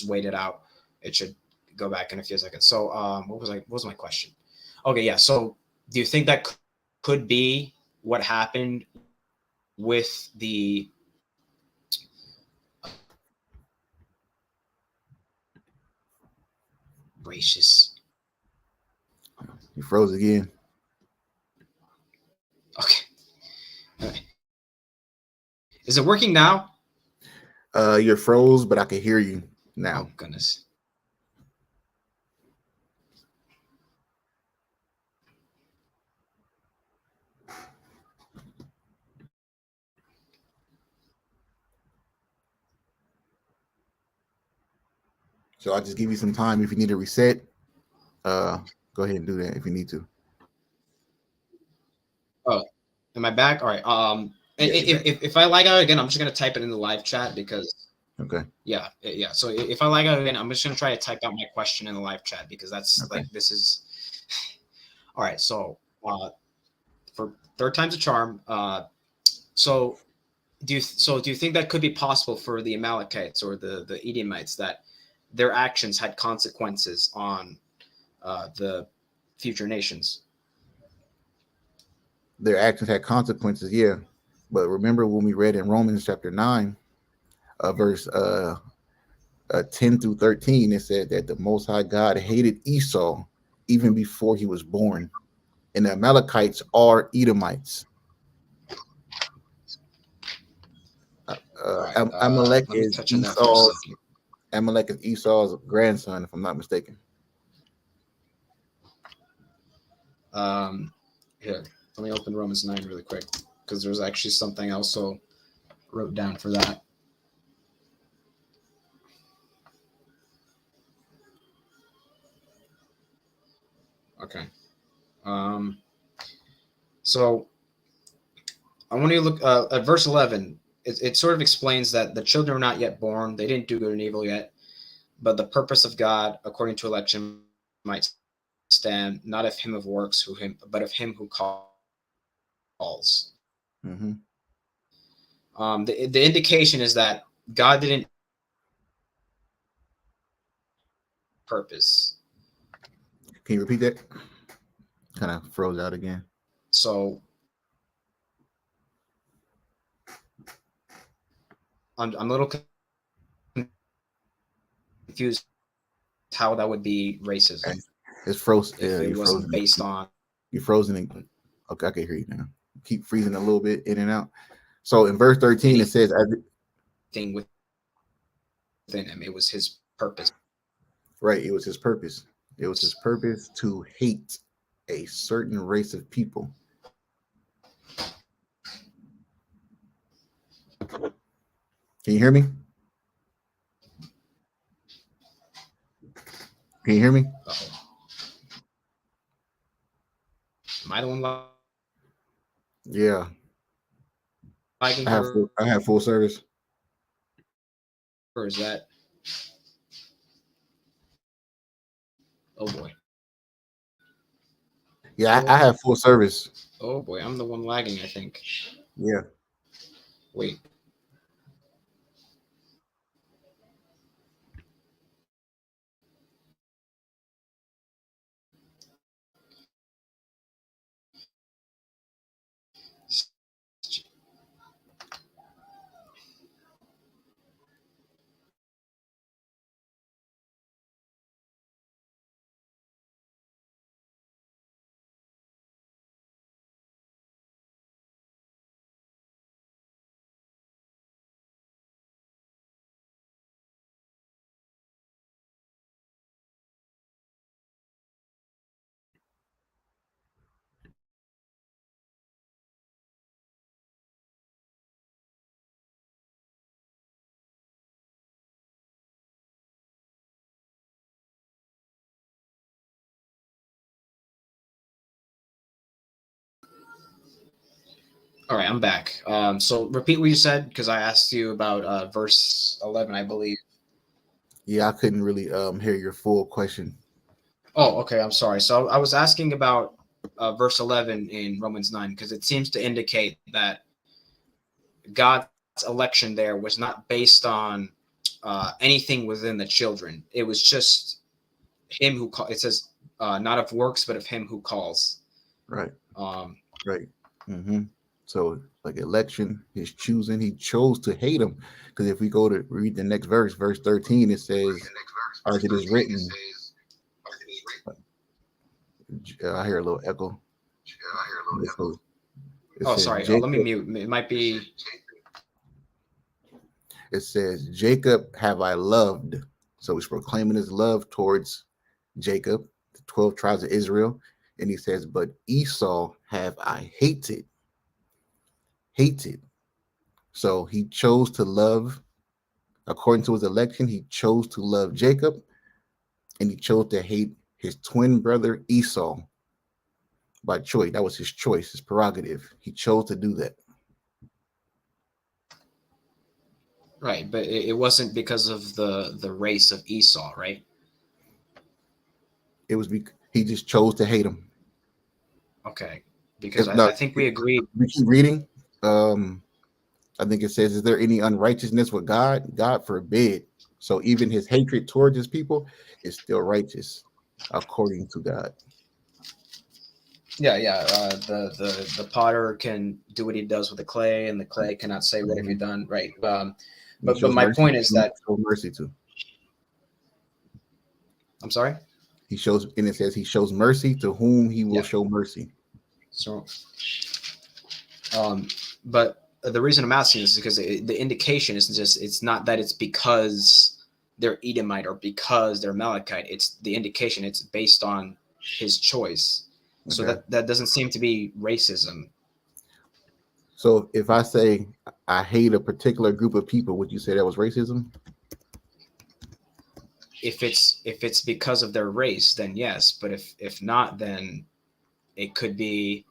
wait it out. It should go back in a few seconds. So what was my question? Okay, yeah. So do you think that could be what happened with the gracious? You froze again. Okay. Is it working now? You're froze, but I can hear you now. Oh goodness. So I'll just give you some time if you need to reset. Go ahead and do that if you need to. Oh, am I back? All right. Yeah, you're back. If I lag out again, I'm just gonna type it in the live chat because Okay. yeah. So if I lag out again, I'm just gonna try to type out my question in the live chat because that's Okay. like this is all right. So for third time's a charm. So do you think that could be possible for the Amalekites or the Edomites that their actions had consequences on the future nations? Their actions had consequences, yeah. But remember when we read in Romans chapter 9, verse 10 through 13, it said that the Most High God hated Esau even before he was born. And the Amalekites are Edomites. All right. Amalek Let me is touch on that for a Esau's second. grandson, if I'm not mistaken. Here, let me open Romans 9 really quick because there's actually something I also wrote down for that. Okay. So I want you to look at verse 11. It sort of explains that the children were not yet born. They didn't do good and evil yet. But the purpose of God, according to election, might stand not of him of works, but of him who calls. Mm-hmm. The indication is that God didn't purpose. Can you repeat that? Kind of froze out again. So I'm a little confused how that would be Okay. racism It's frozen. if Yeah, it you're wasn't frozen. based on You're frozen. Okay, I can hear you now. Keep freezing a little bit in and out. So in verse 13, it says, anything within him. It was his purpose. right, it was his purpose. It was his purpose to hate a certain race of people. Can you hear me? Can you hear me? Uh-oh. Am I the one Yeah, lagging I have full service. or is that? Oh boy. Yeah, I have full service. Oh boy, I'm the one lagging, I think. Yeah. Wait. All right, I'm back. So repeat what you said because I asked you about verse 11, I believe. Yeah, I couldn't really hear your full question. Oh, okay. I'm sorry. So I was asking about verse 11 in Romans 9 because it seems to indicate that God's election there was not based on anything within the children. It was just him who call. It says not of works, but of him who calls. Right. Um, Right. Mm-hmm. So, like election, his choosing, he chose to hate him. Because if we go to read the next verse, verse 13, it says, as it is written, I hear a little echo. It oh, says, sorry. Let me Jacob, mute. It might be. it says, Jacob have I loved. So he's proclaiming his love towards Jacob, the 12 tribes of Israel. And he says, but Esau have I hated. Hated. So he chose to love, according to his election, he chose to love Jacob, and he chose to hate his twin brother Esau by choice. That was his choice, his prerogative. He chose to do that. Right, but it wasn't because of the race of Esau, right? It was he just chose to hate him. Okay, because Now, I think we agreed. we keep reading. I think it says, "Is there any unrighteousness with God? God forbid." So even his hatred towards his people is still righteous, according to God. Yeah, yeah. The potter can do what he does with the clay, and the clay cannot say, "What have you done?" Right. He But shows my mercy. point is that Shows mercy to. I'm sorry. He shows, and it says he shows mercy to whom he will Yeah. show mercy. So, but the reason I'm asking is because the indication is just it's not that it's because they're Edomite or because they're Malachite. It's the indication. It's based on his choice. Okay. So that doesn't seem to be racism. So if I say I hate a particular group of people, would you say that was racism? If it's because of their race, then yes. But if not, then it could be.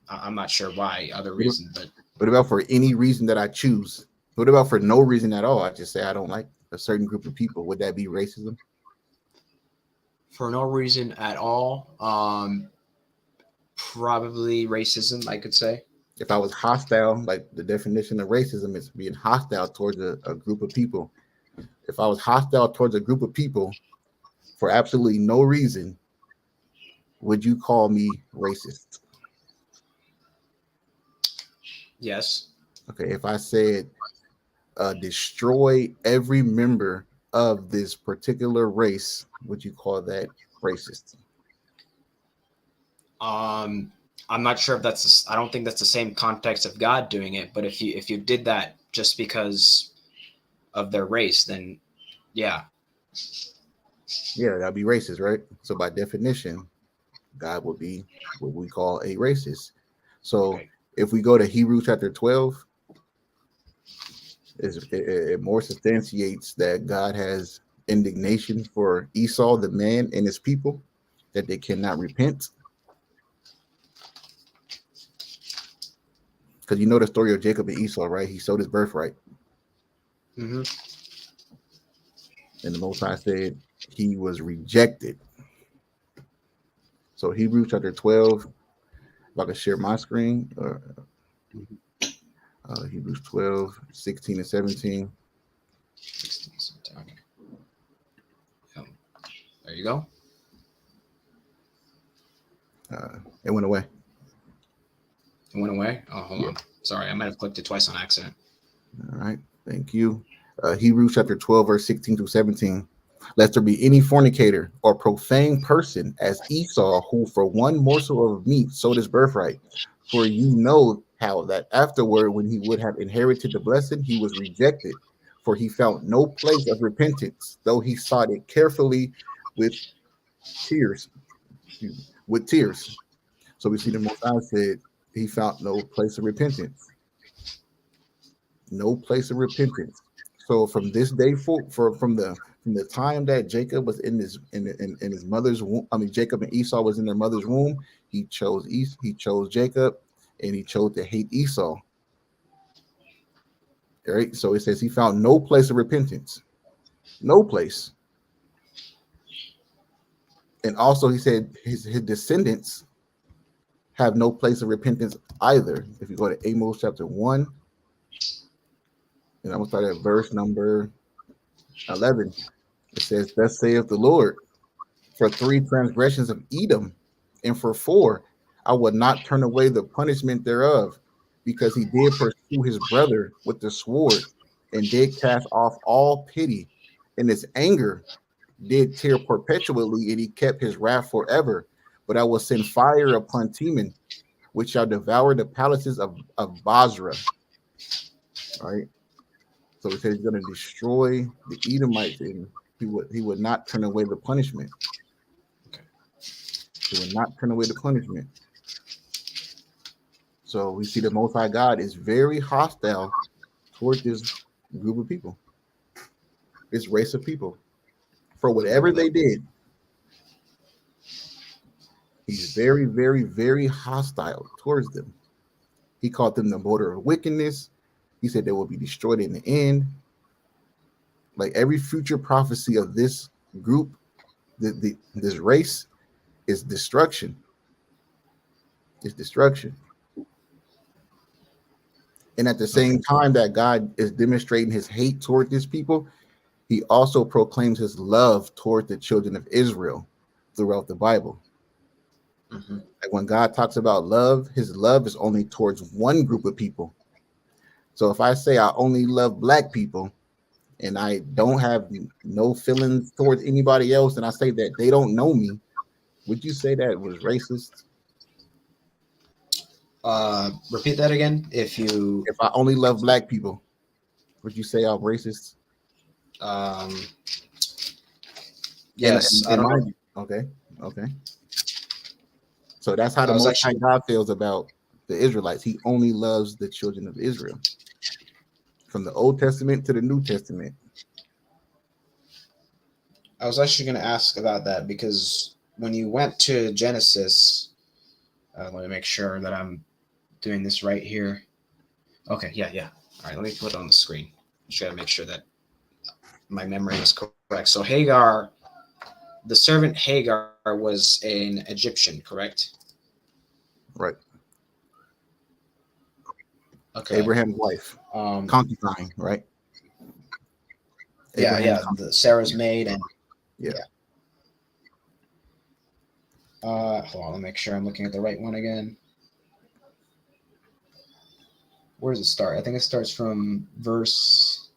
I'm not sure why other reason, but What about for any reason that I choose? What about for no reason at all? I just say I don't like a certain group of people. Would that be racism? for no reason at all, probably racism. I could say. If I was hostile, like the definition of racism is being hostile towards a group of people. If I was hostile towards a group of people for absolutely no reason, would you call me racist? Yes. Okay, if I said destroy every member of this particular race, would you call that racist? I'm not sure if I don't think that's the same context of God doing it, but if you did that just because of their race, then yeah. Yeah, that'd be racist, right? So by definition, God would be what we call a racist. So Okay. if we go to Hebrews chapter 12, it more substantiates that God has indignation for Esau, the man, and his people, that they cannot repent. Because you know the story of Jacob and Esau, right? He sold his birthright. Mm-hmm. And the Most High said he was rejected. So Hebrews chapter 12, if I can share my screen, Hebrews 12, 16 and 17. Okay. There you go. It went away. It went away. Oh, hold on. Sorry, I might have clicked it twice on accident. All right. Thank you. Hebrews chapter 12, verse 16 through 17. Lest there be any fornicator or profane person as Esau, who for one morsel of meat sold his birthright. For you know how that afterward, when he would have inherited the blessing, he was rejected, for he found no place of repentance, though he sought it carefully with tears. With tears. So we see the Most High said he found no place of repentance. No place of repentance. So from this day from the time that Jacob was in his mother's womb, I mean Jacob and Esau was in their mother's womb, he chose Jacob, and he chose to hate Esau. All right. So it says he found no place of repentance. No place. And also he said his descendants have no place of repentance either. If you go to Amos chapter 1, and I'm gonna start at verse number 11. It says, "Thus saith the Lord, for 3 transgressions of Edom, and for 4, I will not turn away the punishment thereof, because he did pursue his brother with the sword, and did cast off all pity, and his anger did tear perpetually, and he kept his wrath forever. But I will send fire upon Teman, which shall devour the palaces of Basra." All right. So it says he's going to destroy the Edomites, and he would not turn away the punishment. Okay. He would not turn away the punishment. So we see the Most High God is very hostile toward this group of people, this race of people, for whatever they did. He's very, very, very hostile towards them. He called them the border of wickedness. He said they will be destroyed in the end. Like every future prophecy of this group, this race, is destruction. It's destruction. And at the same time that God is demonstrating his hate toward these people, he also proclaims his love toward the children of Israel throughout the Bible. Mm-hmm. Like when God talks about love, his love is only towards one group of people. So if I say I only love black people and I don't have no feelings towards anybody else, and I say that they don't know me, would you say that was racist? Repeat that again. If I only love black people, would you say I'm racist? Yes. I don't know. Okay. So that's how the Most High God feels about the Israelites. He only loves the children of Israel, from the Old Testament to the New Testament. I was actually going to ask about that because when you went to Genesis, let me make sure that I'm doing this right here. Okay, yeah. All right, let me put it on the screen. Just got to make sure that my memory is correct. So Hagar, the servant Hagar, was an Egyptian, correct? Right. Okay. Abraham's wife, concubine, right? Yeah. Sarah's maid, and yeah. Hold on, let me make sure I'm looking at the right one again. Where does it start? I think it starts from verse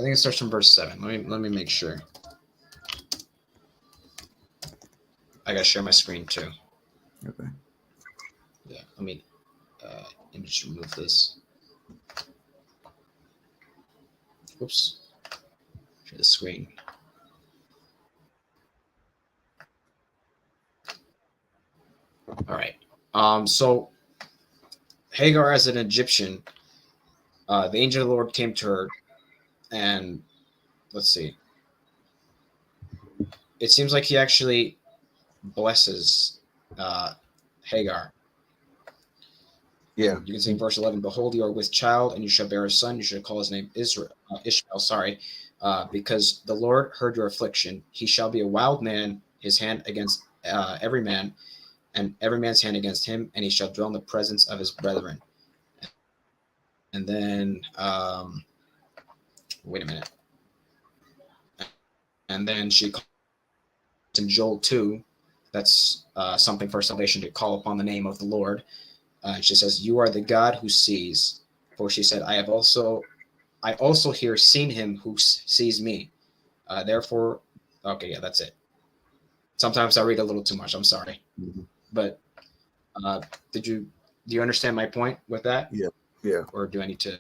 think it starts from verse 7. Let me make sure. I gotta share my screen too. Okay. Yeah, let me just remove this. Whoops. Share the screen. All right. So Hagar as an Egyptian, the angel of the Lord came to her, and let's see. It seems like he actually blesses Hagar. Yeah. You can see in verse 11, "Behold, you are with child, and you shall bear a son. You shall call his name Ishmael. Sorry, because the Lord heard your affliction. He shall be a wild man, his hand against every man, and every man's hand against him, and he shall dwell in the presence of his brethren." And then, wait a minute. And then she calls in Joel 2, that's something for salvation, to call upon the name of the Lord. She says, "You are the God who sees." For she said, I also here seen him who sees me. Therefore, okay, yeah, that's it. Sometimes I read a little too much. I'm sorry. Mhm. But do you understand my point with that? Yeah. Yeah. Or do I need to?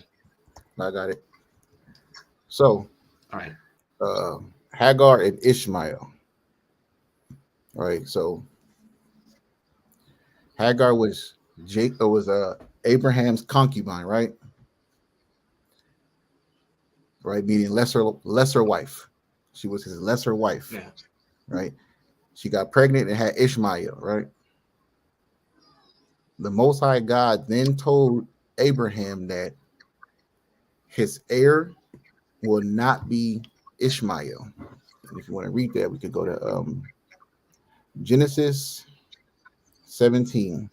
I got it. So, All right. Hagar and Ishmael. Right. So Hagar was Abraham's concubine, right? Right, meaning lesser wife. She was his lesser wife. Yeah. Right. She got pregnant and had Ishmael, right? The Most High God then told Abraham that his heir will not be Ishmael. And if you want to read that, we could go to Genesis 17.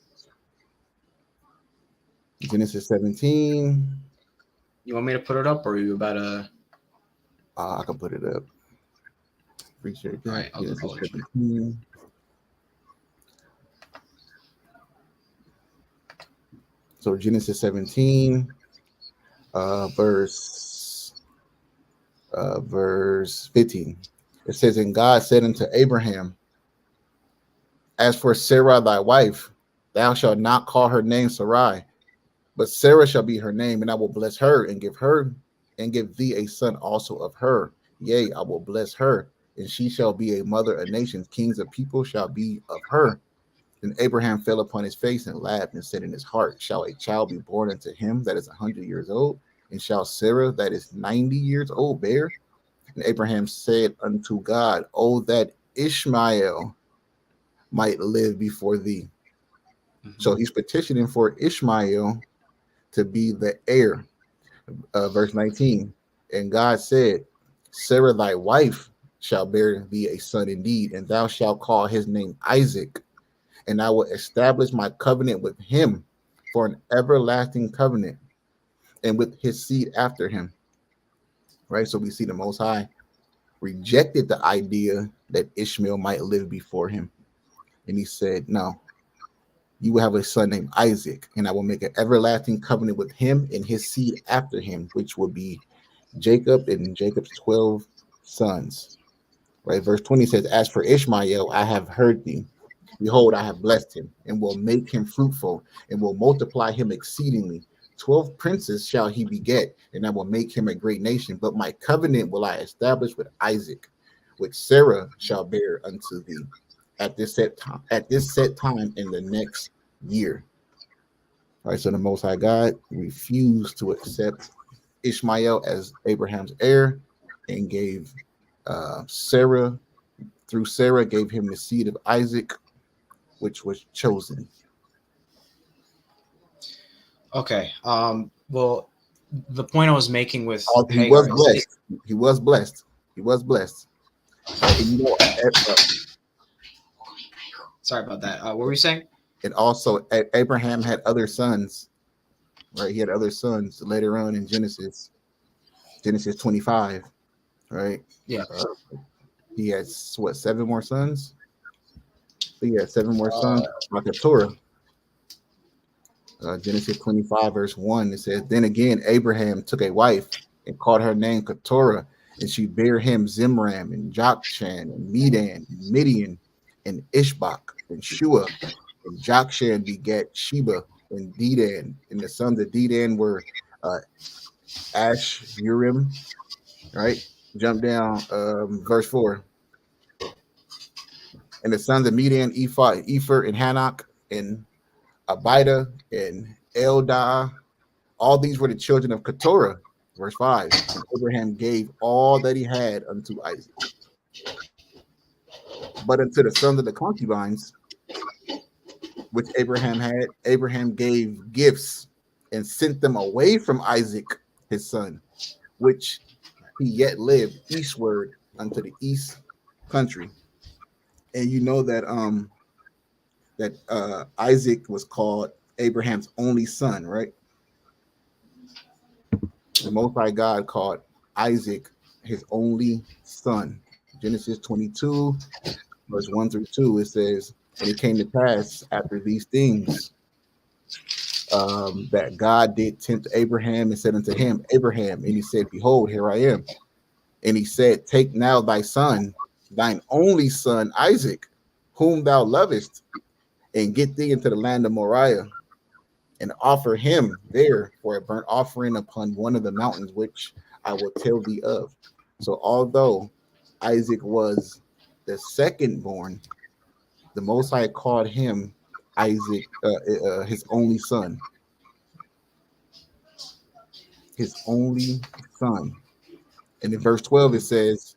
Genesis 17. You want me to put it up, or are you about to? I can put it up. Appreciate that. All right, Genesis I'll let you. 17. So Genesis 17, verse 15. It says, "And God said unto Abraham, As for Sarah thy wife, thou shalt not call her name Sarai, but Sarah shall be her name, and I will bless her and give thee a son also of her. Yea, I will bless her, and she shall be a mother of nations. Kings of people shall be of her." Then Abraham fell upon his face and laughed and said in his heart, "Shall a child be born unto him that is 100 years old? And shall Sarah that is 90 years old bear?" And Abraham said unto God, "Oh, that Ishmael might live before thee." Mhm. So he's petitioning for Ishmael to be the heir. Verse 19. And God said, "Sarah thy wife shall bear thee a son indeed, and thou shalt call his name Isaac. And I will establish my covenant with him for an everlasting covenant, and with his seed after him." Right. So we see the Most High rejected the idea that Ishmael might live before him. And he said, "No, you will have a son named Isaac, and I will make an everlasting covenant with him and his seed after him, which will be Jacob and Jacob's 12 sons." Right. Verse 20 says, "As for Ishmael, I have heard thee. Behold, I have blessed him, and will make him fruitful, and will multiply him exceedingly. 12 princes shall he beget, and I will make him a great nation. But my covenant will I establish with Isaac, which Sarah shall bear unto thee at this set time in the next year." All right, so the Most High God refused to accept Ishmael as Abraham's heir, and gave Sarah, through Sarah, gave him the seed of Isaac, which was chosen. Okay. Well, the point I was making with He was Hagar is, blessed. He was blessed. He was blessed. And you know, sorry about that. What were you saying? and also Abraham had other sons, right? He had other sons later on in Genesis 25, right? Yeah. He has what, 7 more sons? He had 7 more sons, like a Torah. Genesis 25, verse 1, it says, "Then again, Abraham took a wife, and called her name Keturah, and she bare him Zimram and Jokshan and Medan and Midian and Ishbak and Shua, and Jokshan begat Sheba and Dedan, and the sons of Dedan were Ash Urim. Right, jump down, verse 4. And the sons of Medan, Ephah, Epher, and Hanok, and Abida, and Eldah. All these were the children of Keturah. Verse 5. And Abraham gave all that he had unto Isaac. But unto the sons of the concubines, which Abraham had, Abraham gave gifts and sent them away from Isaac, his son, which he yet lived eastward unto the east country. And you know that Isaac was called Abraham's only son, right? The Most High God called Isaac his only son. Genesis 22, verse 1 through 2, it says, and it came to pass after these things that God did tempt Abraham and said unto him, Abraham, and he said, behold, here I am. And he said, take now thy son, thine only son, Isaac, whom thou lovest, and get thee into the land of Moriah, and offer him there for a burnt offering upon one of the mountains which I will tell thee of. So although Isaac was the second born, the Most High called him Isaac, his only son. His only son. And in verse 12 it says,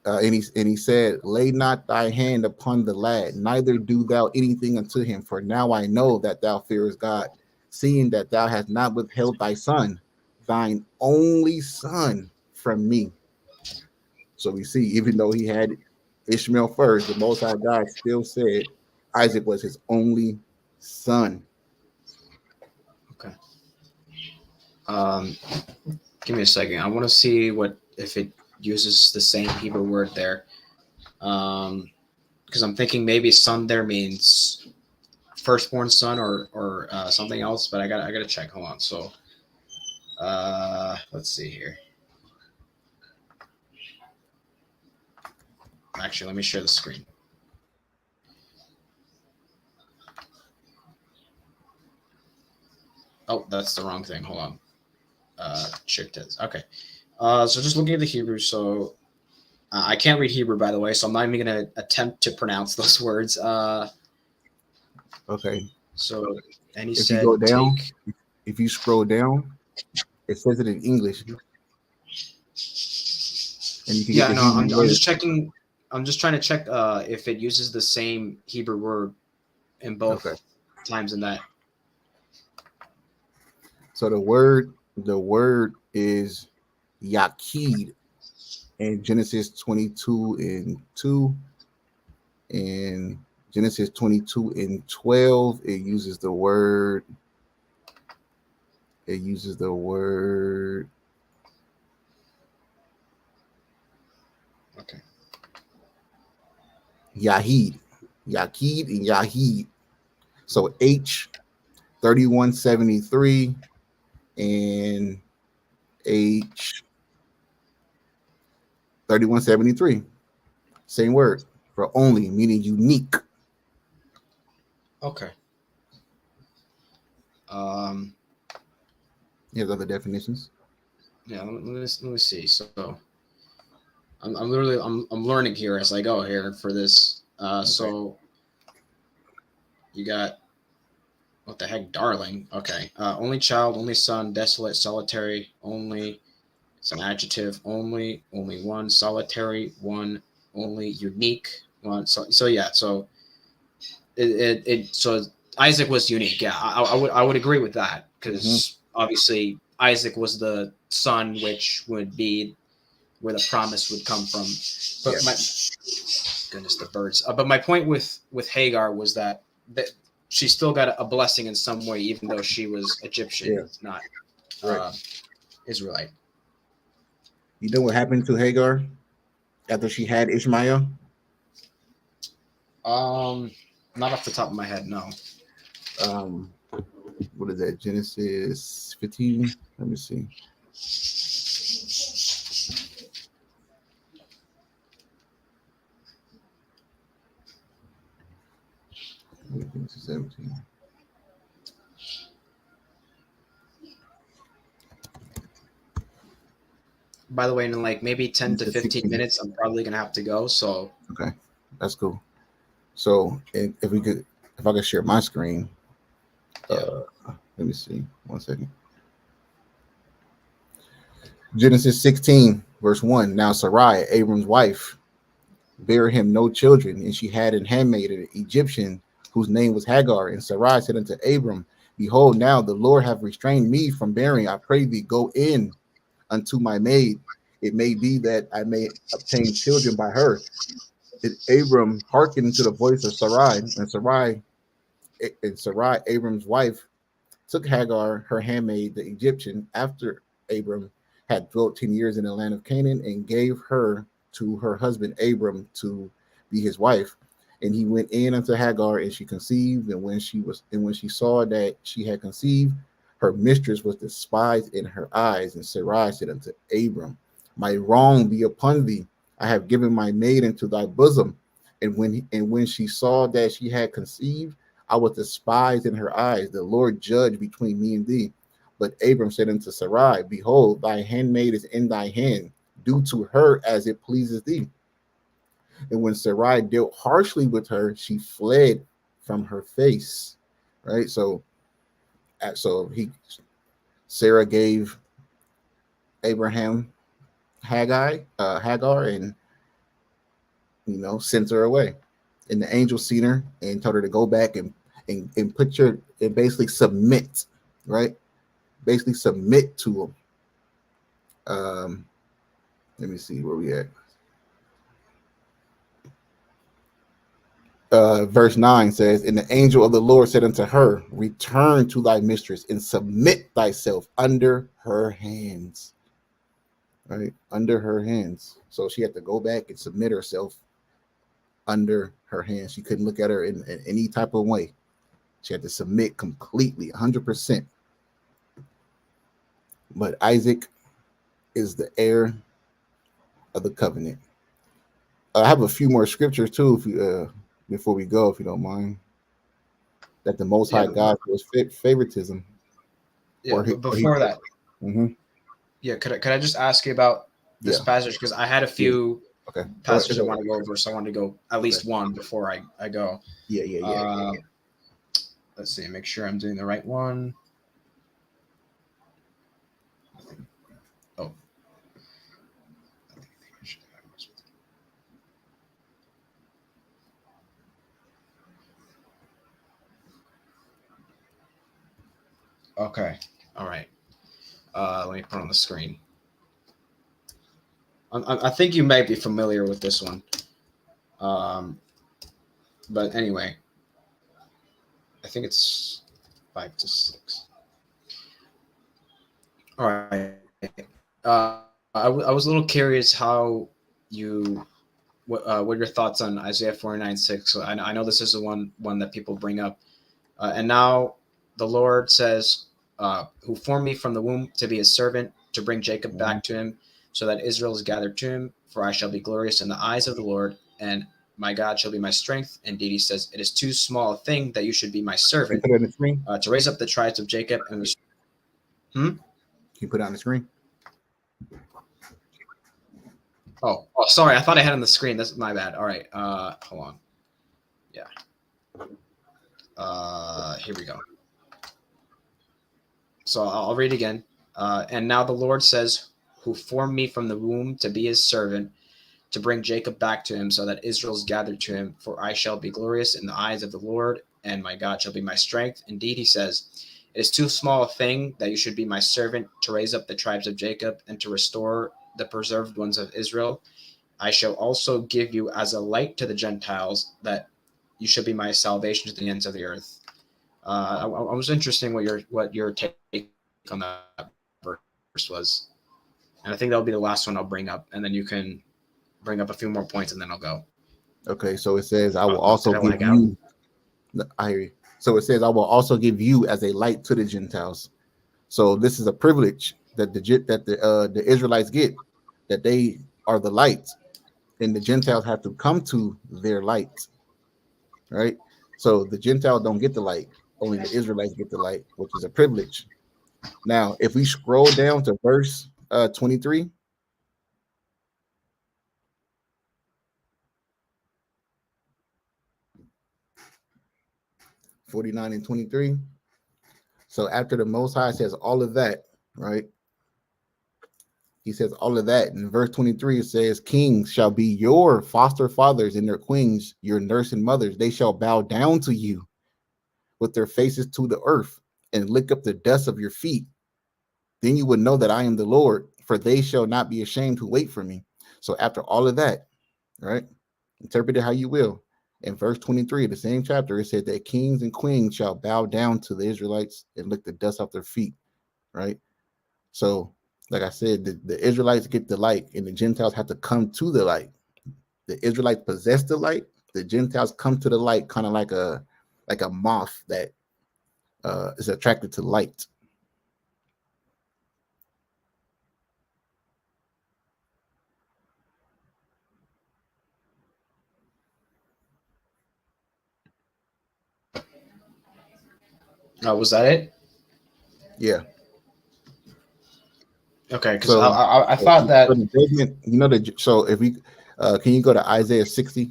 and he said, lay not thy hand upon the lad, neither do thou anything unto him, for now I know that thou fearest God, seeing that thou hast not withheld thy son, thine only son, from me. So we see, even though he had Ishmael first, the Most High God still said Isaac was his only son. Okay. Give me a second. I want to see if it uses the same Hebrew word there. Because I'm thinking maybe son there means firstborn son or something else, but I gotta check. Hold on. So let's see here. Actually, let me share the screen. Oh, that's the wrong thing. Hold on. Check this. Okay. So just looking at the Hebrew. So I can't read Hebrew, by the way, so I'm not even going to attempt to pronounce those words. Okay. So, and he if said, you go down, if you scroll down, it says it in English. And you can get the Hebrew I'm just checking. I'm just trying to check if it uses the same Hebrew word in both times in that. So the word is Yakid in Genesis 22 and 2. In Genesis 22 and 12, it uses the word. Okay. Yahid and Yahid. So H 3173 and H 3173. Same word for only, meaning unique. Okay. You have other definitions? Yeah, let me see. So I'm learning here as I go here for this. So you got, what the heck, darling. Okay. Only child, only son, desolate, solitary, only. It's an adjective. Only one, solitary, one, only, unique, one. So yeah. So so Isaac was unique. Yeah, I would agree with that, because obviously Isaac was the son, which would be where the promise would come from. But goodness, the birds. But my point with Hagar was that she still got a blessing in some way, even though she was Egyptian, not Israelite. You know what happened to Hagar after she had Ishmael? Not off the top of my head, no. What is that? Genesis 15. Let me see. 17. By the way, in like maybe 10 to 15 minutes, I'm probably gonna have to go. So okay, that's cool. So if I could share my screen, let me see. 1 second. Genesis 16, verse 1. Now Sarai, Abram's wife, bare him no children, and she had an handmaid, an Egyptian, whose name was Hagar. And Sarai said unto Abram, Behold, now the Lord hath restrained me from bearing. I pray thee, go in unto my maid. It may be that I may obtain children by her. And Abram hearkened to the voice of Sarai, and Sarai, Abram's wife, took Hagar, her handmaid, the Egyptian, after Abram had dwelt 10 years in the land of Canaan, and gave her to her husband Abram to be his wife. And he went in unto Hagar, and she conceived. And when she saw that she had conceived, her mistress was despised in her eyes. And Sarai said unto Abram, My wrong be upon thee. I have given my maid into thy bosom. And when she saw that she had conceived, I was despised in her eyes. The Lord judge between me and thee. But Abram said unto Sarai, Behold, thy handmaid is in thy hand. Do to her as it pleases thee. And when Sarai dealt harshly with her, she fled from her face. Right. So Sarah gave Abraham Hagar, and sent her away. And the angel seen her and told her to go back and put your and basically submit, right? Basically submit to him. Let me see where we at. Verse 9 says, And the angel of the Lord said unto her, Return to thy mistress and submit thyself under her hands. Right? Under her hands. So she had to go back and submit herself under her hands. She couldn't look at her in any type of way. She had to submit completely, 100%. But Isaac is the heir of the covenant. I have a few more scriptures too, if you, before we go, if you don't mind. That the Most High God was favoritism. Yeah, before that. Mm-hmm. Yeah, could I just ask you about this passage? Because I had a few passages I want to go over, so I wanted to go at least one before I go. Yeah. Let's see, make sure I'm doing the right one. Okay. All right. Let me put it on the screen. I think you might be familiar with this one. But anyway, I think it's 5 to 6. All right. I was a little curious how what your thoughts on Isaiah 49:6. So I know this is the one that people bring up. And now the Lord says, who formed me from the womb to be his servant, to bring Jacob back to him, so that Israel is gathered to him. For I shall be glorious in the eyes of the Lord, and my God shall be my strength. Indeed, he says, it is too small a thing that you should be my servant, to raise up the tribes of Jacob. And Can you put it on the screen? Oh, sorry. I thought I had it on the screen. That's my bad. All right. Hold on. Yeah. Here we go. So I'll read again. And now the Lord says, who formed me from the womb to be his servant, to bring Jacob back to him, so that Israel is gathered to him. For I shall be glorious in the eyes of the Lord, and my God shall be my strength. Indeed, he says, it is too small a thing that you should be my servant, to raise up the tribes of Jacob and to restore the preserved ones of Israel. I shall also give you as a light to the Gentiles, that you should be my salvation to the ends of the earth. I was interested what your take on that verse was, and I think that'll be the last one I'll bring up, and then you can bring up a few more points, and then I'll go. Okay, so it says, I will also give you. I hear you. So it says, I will also give you as a light to the Gentiles. So this is a privilege that the Israelites get, that they are the light, and the Gentiles have to come to their light. Right. So the Gentiles don't get the light. Only the Israelites get the light, which is a privilege. Now, if we scroll down to verse 23, 49 and 23. So after the Most High says all of that, right? He says all of that. In verse 23, it says, kings shall be your foster fathers and their queens, your nursing mothers. They shall bow down to you with their faces to the earth and lick up the dust of your feet. Then you would know that I am the Lord, for they shall not be ashamed who wait for me. So after all of that, right? Interpret it how you will. In verse 23 of the same chapter, it said that kings and queens shall bow down to the Israelites and lick the dust off their feet, right? So, like I said, the Israelites get the light and the Gentiles have to come to the light. The Israelites possess the light. The Gentiles come to the light, kind of like a moth that is attracted to light. Was that it? Yeah. Okay, because I thought that. So the judgment, you know, so if we can you go to Isaiah 60,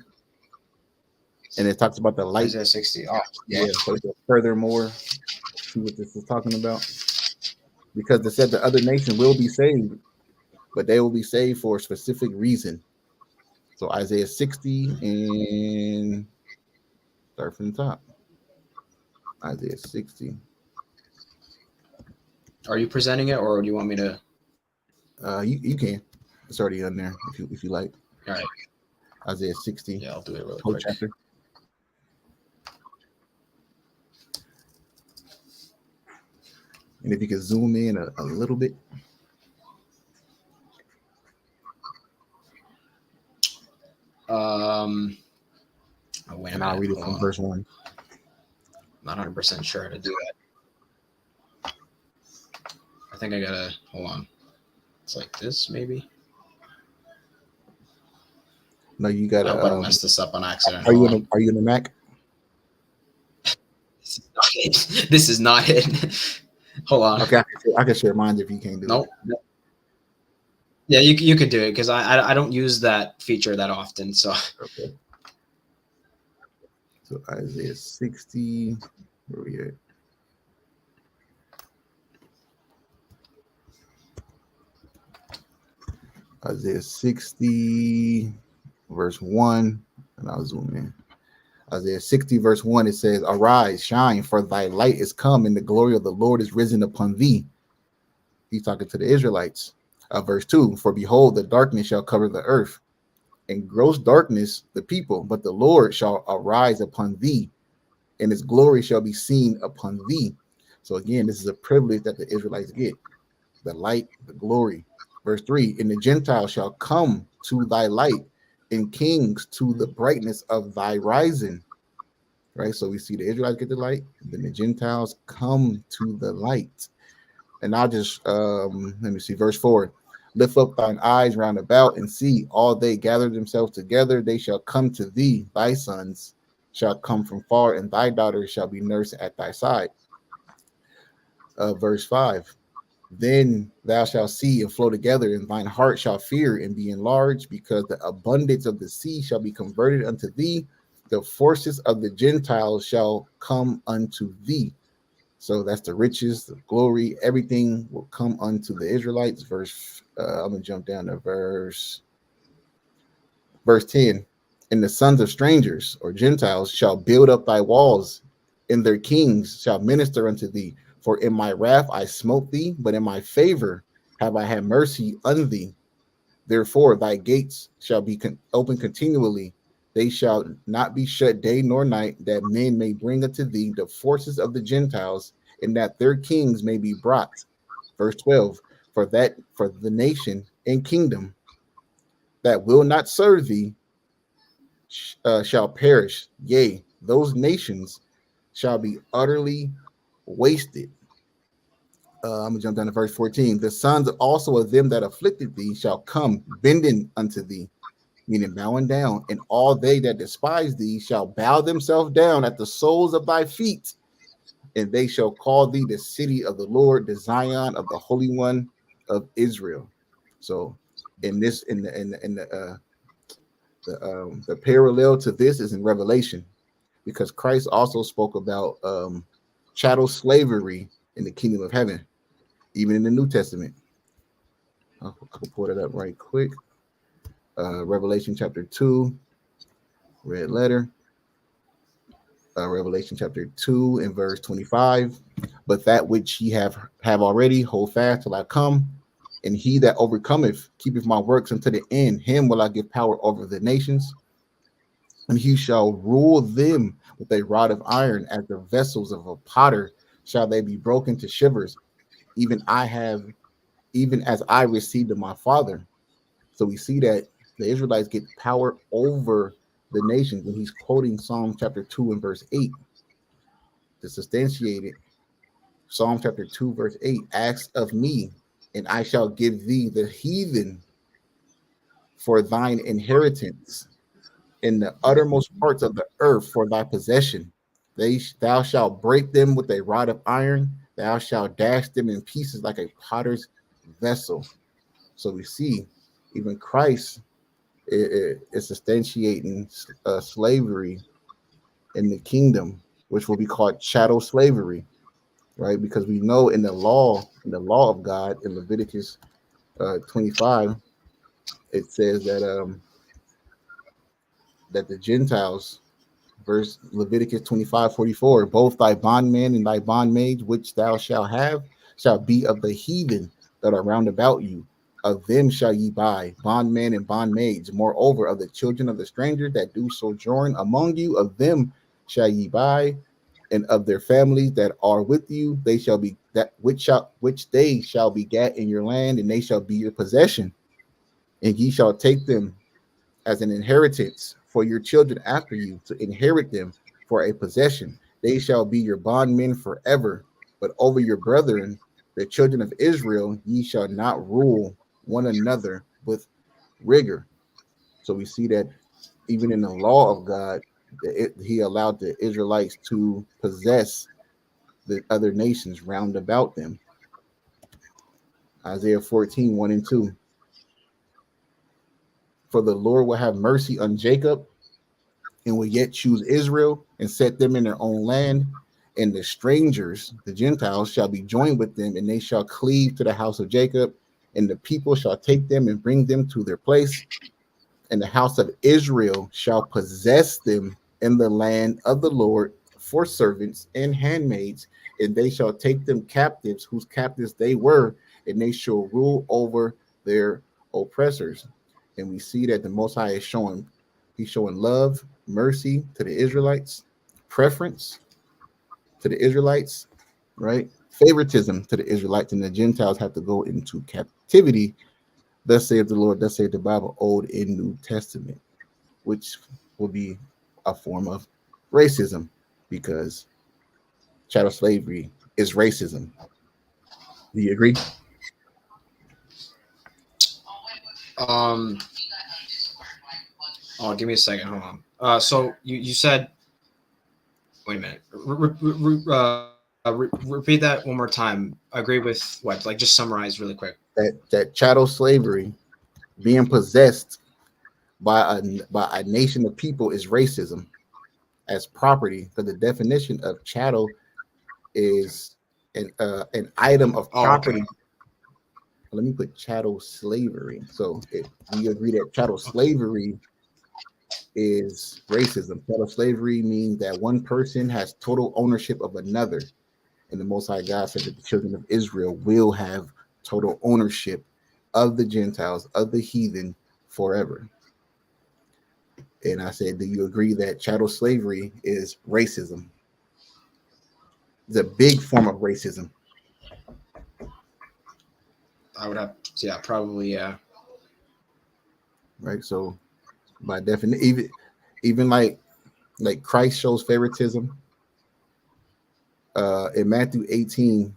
and it talks about the light. Isaiah 60. Oh, yeah. So furthermore, see what this is talking about, because it said the other nation will be saved, but they will be saved for a specific reason. So Isaiah 60 and start from the top. Isaiah 60. Are you presenting it, or do you want me to? You can. It's already on there if you like. All right. Isaiah 60. Yeah, I'll do it really whole quick. Chapter. And if you could zoom in a little bit. Oh, wait a and I'll read it from verse 1. I'm not 100% sure how to do that. I think I gotta hold on. It's like this, maybe. No, you gotta. I hope I don't mess this up on accident. Are you in a Mac? This is not it. Hold on. Okay, I can share mine if you can't do it. Nope. Yeah, you could do it because I don't use that feature that often. So okay. So Isaiah 60. Where we at? Isaiah 60, verse 1, and I'll zoom in. Isaiah 60, verse 1, it says, arise, shine, for thy light is come, and the glory of the Lord is risen upon thee. He's talking to the Israelites. Verse 2, for behold, the darkness shall cover the earth, and gross darkness the people, but the Lord shall arise upon thee, and his glory shall be seen upon thee. So again, this is a privilege that the Israelites get, the light, the glory. Verse 3, and the Gentiles shall come to thy light, and kings to the brightness of thy rising. Right? So we see the Israelites get the light, then the Gentiles come to the light. And I'll just, let me see, verse 4. Lift up thine eyes round about and see, all they gather themselves together, they shall come to thee. Thy sons shall come from far, and thy daughters shall be nursed at thy side. Verse 5. Then thou shalt see and flow together, and thine heart shall fear and be enlarged, because the abundance of the sea shall be converted unto thee. The forces of the Gentiles shall come unto thee. So that's the riches, the glory, everything will come unto the Israelites. I'm going to jump down to verse 10. And the sons of strangers or Gentiles shall build up thy walls, and their kings shall minister unto thee. For in my wrath I smote thee, but in my favor have I had mercy on thee. Therefore thy gates shall be open continually. They shall not be shut day nor night, that men may bring unto thee the forces of the Gentiles, and that their kings may be brought. Verse 12, for the nation and kingdom that will not serve thee shall perish. Yea, those nations shall be utterly wasted. I'm gonna jump down to verse 14. The sons also of them that afflicted thee shall come bending unto thee, meaning bowing down, and all they that despise thee shall bow themselves down at the soles of thy feet, and they shall call thee the city of the Lord, the Zion of the Holy One of Israel. So, in this, the parallel to this is in Revelation, because Christ also spoke about chattel slavery in the kingdom of heaven, even in the New Testament. I can pull it up right quick. Revelation chapter 2, red letter. Revelation chapter 2 and verse 25. But that which ye have already, hold fast till I come. And he that overcometh keepeth my works unto the end. Him will I give power over the nations, and he shall rule them with a rod of iron, as the vessels of a potter shall they be broken to shivers. Even as I received of my Father. So we see that the Israelites get power over the nations, and he's quoting Psalm chapter 2 and verse 8 to substantiate it. Psalm chapter 2, verse 8, ask of me, and I shall give thee the heathen for thine inheritance, in the uttermost parts of the earth for thy possession. Thou shalt break them with a rod of iron, thou shalt dash them in pieces like a potter's vessel. So we see even Christ is substantiating slavery in the kingdom, which will be called chattel slavery, right? Because we know in the law of God in Leviticus 25, it says that the Gentiles, verse Leviticus 25:44, both thy bondmen and thy bondmaids, which thou shalt have, shall be of the heathen that are round about you. Of them shall ye buy bondmen and bondmaids. Moreover, of the children of the strangers that do sojourn among you, of them shall ye buy, and of their families that are with you, they shall be that which they shall begat in your land, and they shall be your possession. And ye shall take them as an inheritance for your children after you, to inherit them for a possession. They shall be your bondmen forever. But over your brethren, the children of Israel, ye shall not rule one another with rigor. So we see that even in the law of God, he allowed the Israelites to possess the other nations round about them. Isaiah 14, 1 and 2. For the Lord will have mercy on Jacob, and will yet choose Israel, and set them in their own land. And the strangers, the Gentiles, shall be joined with them, and they shall cleave to the house of Jacob. And the people shall take them and bring them to their place. And the house of Israel shall possess them in the land of the Lord for servants and handmaids. And they shall take them captives, whose captives they were, and they shall rule over their oppressors. And we see that the Most High is showing, he's showing love, mercy to the Israelites, preference to the Israelites, right? Favoritism to the Israelites, and the Gentiles have to go into captivity. Thus saith the Lord, thus saith the Bible, Old and New Testament, which will be a form of racism, because chattel slavery is racism. Do you agree? Oh, give me a second. Hold on. So you said, wait a minute. Repeat that one more time. I agree with what? Like, just summarize really quick. That chattel slavery, being possessed by a nation of people, is racism as property. So the definition of chattel is an item of property. Okay. Let me put chattel slavery. So we agree that chattel slavery is racism. Chattel slavery means that one person has total ownership of another. And the Most High God said that the children of Israel will have total ownership of the Gentiles, of the heathen, forever. And I said, do you agree that chattel slavery is racism? It's a big form of racism. I would have, yeah, probably, yeah. Right. So by definition, even like Christ shows favoritism. In Matthew 18,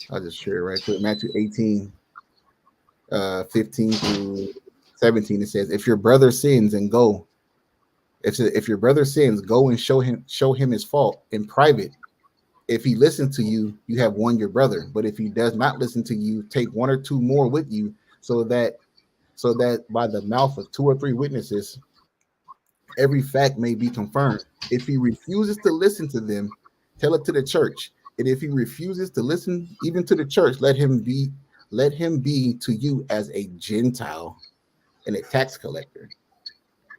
I'll just share it right quick. Matthew 18, 15 through 17, it says, if your brother sins and go, if your brother sins, go and show him his fault in private. If he listens to you, you have won your brother. But if he does not listen to you, take one or two more with you, so that by the mouth of two or three witnesses, every fact may be confirmed. If he refuses to listen to them, tell it to the church. And if he refuses to listen even to the church, let him be to you as a Gentile and a tax collector.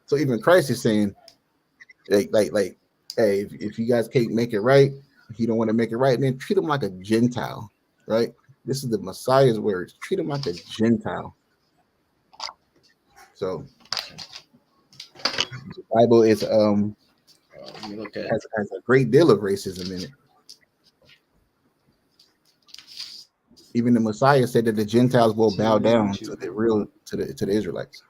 So even Christ is saying, like, hey, if you guys can't make it right, if you don't want to make it right, then treat him like a Gentile, right? This is the Messiah's words. Treat him like a Gentile. So the Bible is let me look at has a great deal of racism in it. Even the Messiah said that the Gentiles will bow down to the Israelites.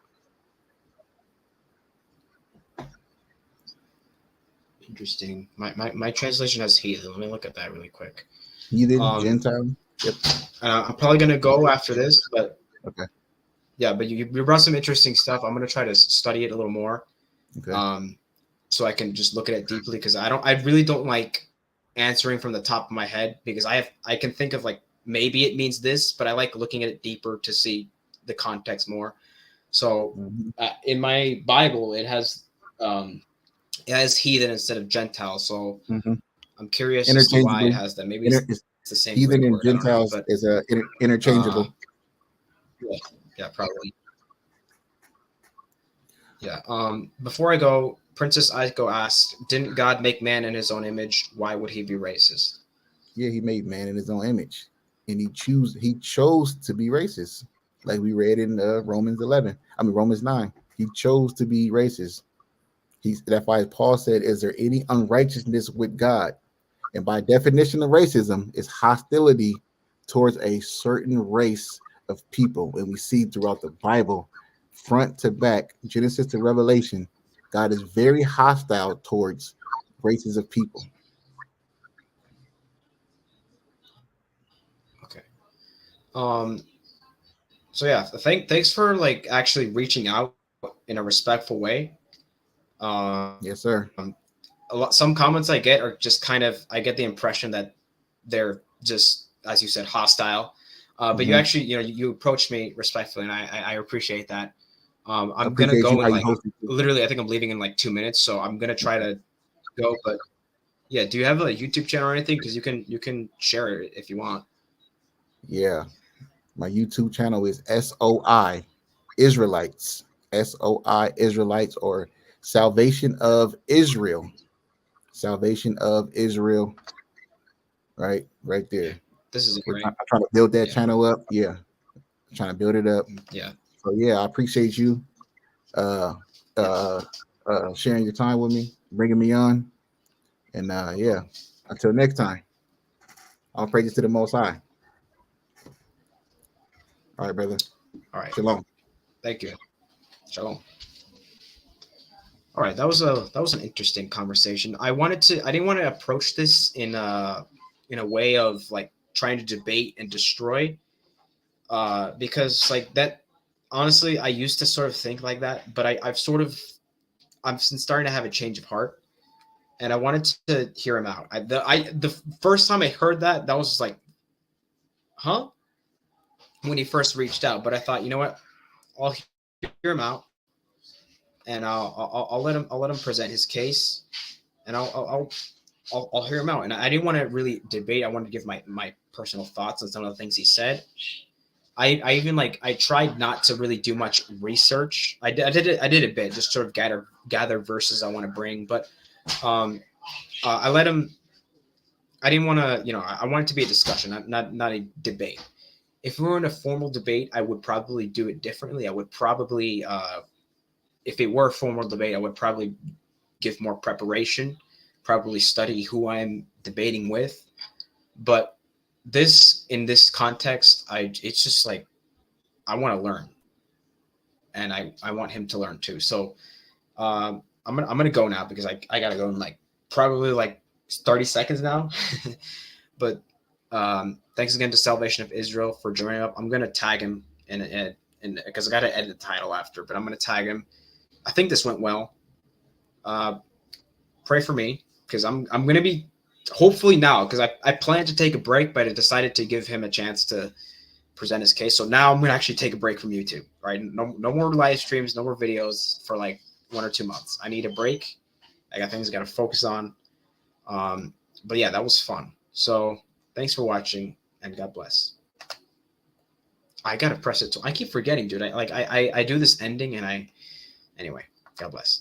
Interesting. My translation has heathen. Let me look at that really quick. Heathen, Gentile. Yep. I'm probably gonna go after this, but okay. Yeah, but you brought some interesting stuff. I'm gonna try to study it a little more, okay. So I can just look at it deeply, because I really don't like answering from the top of my head, because I can think of like maybe it means this, but I like looking at it deeper to see the context more. So in my Bible, it has heathen instead of Gentile. So I'm curious as to why it has that. Maybe it's the same. Heathen and word, Gentiles but, is interchangeable. Yeah, probably. Yeah. Before I go, Princess Aiko asked, "Didn't God make man in His own image? Why would He be racist?" Yeah, He made man in His own image, and He chose to be racist, like we read in Romans 9. He chose to be racist. That's why Paul said, "Is there any unrighteousness with God?" And by definition of racism, is hostility towards a certain race of people. And we see throughout the Bible, front to back, Genesis to Revelation, God is very hostile towards races of people. Okay. So yeah, thanks for like actually reaching out in a respectful way. Yes, sir. Some comments I get are just kind of, I get the impression that they're just, as you said, hostile. But you actually, you approached me respectfully, and I appreciate that. I'm gonna go in like literally, I think I'm leaving in like 2 minutes, so I'm gonna try to go. But yeah, do you have a YouTube channel or anything? Because you can share it if you want. Yeah, my YouTube channel is SOI Israelites, SOI Israelites, or Salvation of Israel. Salvation of Israel. Right there. This is great. I'm trying to build that channel up. Yeah, I'm trying to build it up. Yeah. So yeah, I appreciate you sharing your time with me, bringing me on, and yeah, until next time, all praises to the Most High. All right, brother. All right. Shalom. Thank you. Shalom. All right, that was an interesting conversation. I didn't want to approach this in a way of like trying to debate and destroy, because like that, honestly, I used to sort of think like that, but I'm starting to have a change of heart, and I wanted to hear him out. The first time I heard that was just like, huh? When he first reached out, but I thought, you know what, I'll hear him out, and I'll let him present his case, and I'll hear him out. And I didn't want to really debate. I wanted to give my personal thoughts on some of the things he said. I even like, I tried not to really do much research. I did a bit, just sort of gather verses I want to bring, but I let him. I didn't want to, I want it to be a discussion, not a debate. If we were in a formal debate, I would probably do it differently. I would probably, if it were a formal debate, I would probably give more preparation, probably study who I'm debating with. But in this context, it's just like, I want to learn, and I want him to learn too. So I'm gonna go now, because I gotta go in like probably like 30 seconds now. But thanks again to Salvation of Israel for joining up. I'm gonna tag him in and because I got to edit the title after, but I'm going to tag him. I think this went well. Pray for me because I'm going to be hopefully now because I planned to take a break, but I decided to give him a chance to present his case. So now I'm going to actually take a break from YouTube, right? No more live streams, no more videos for like 1 or 2 months. I need a break. I got things I got to focus on. But yeah, that was fun. So thanks for watching and God bless. I got to press it. I keep forgetting, dude. I do this ending and anyway, God bless.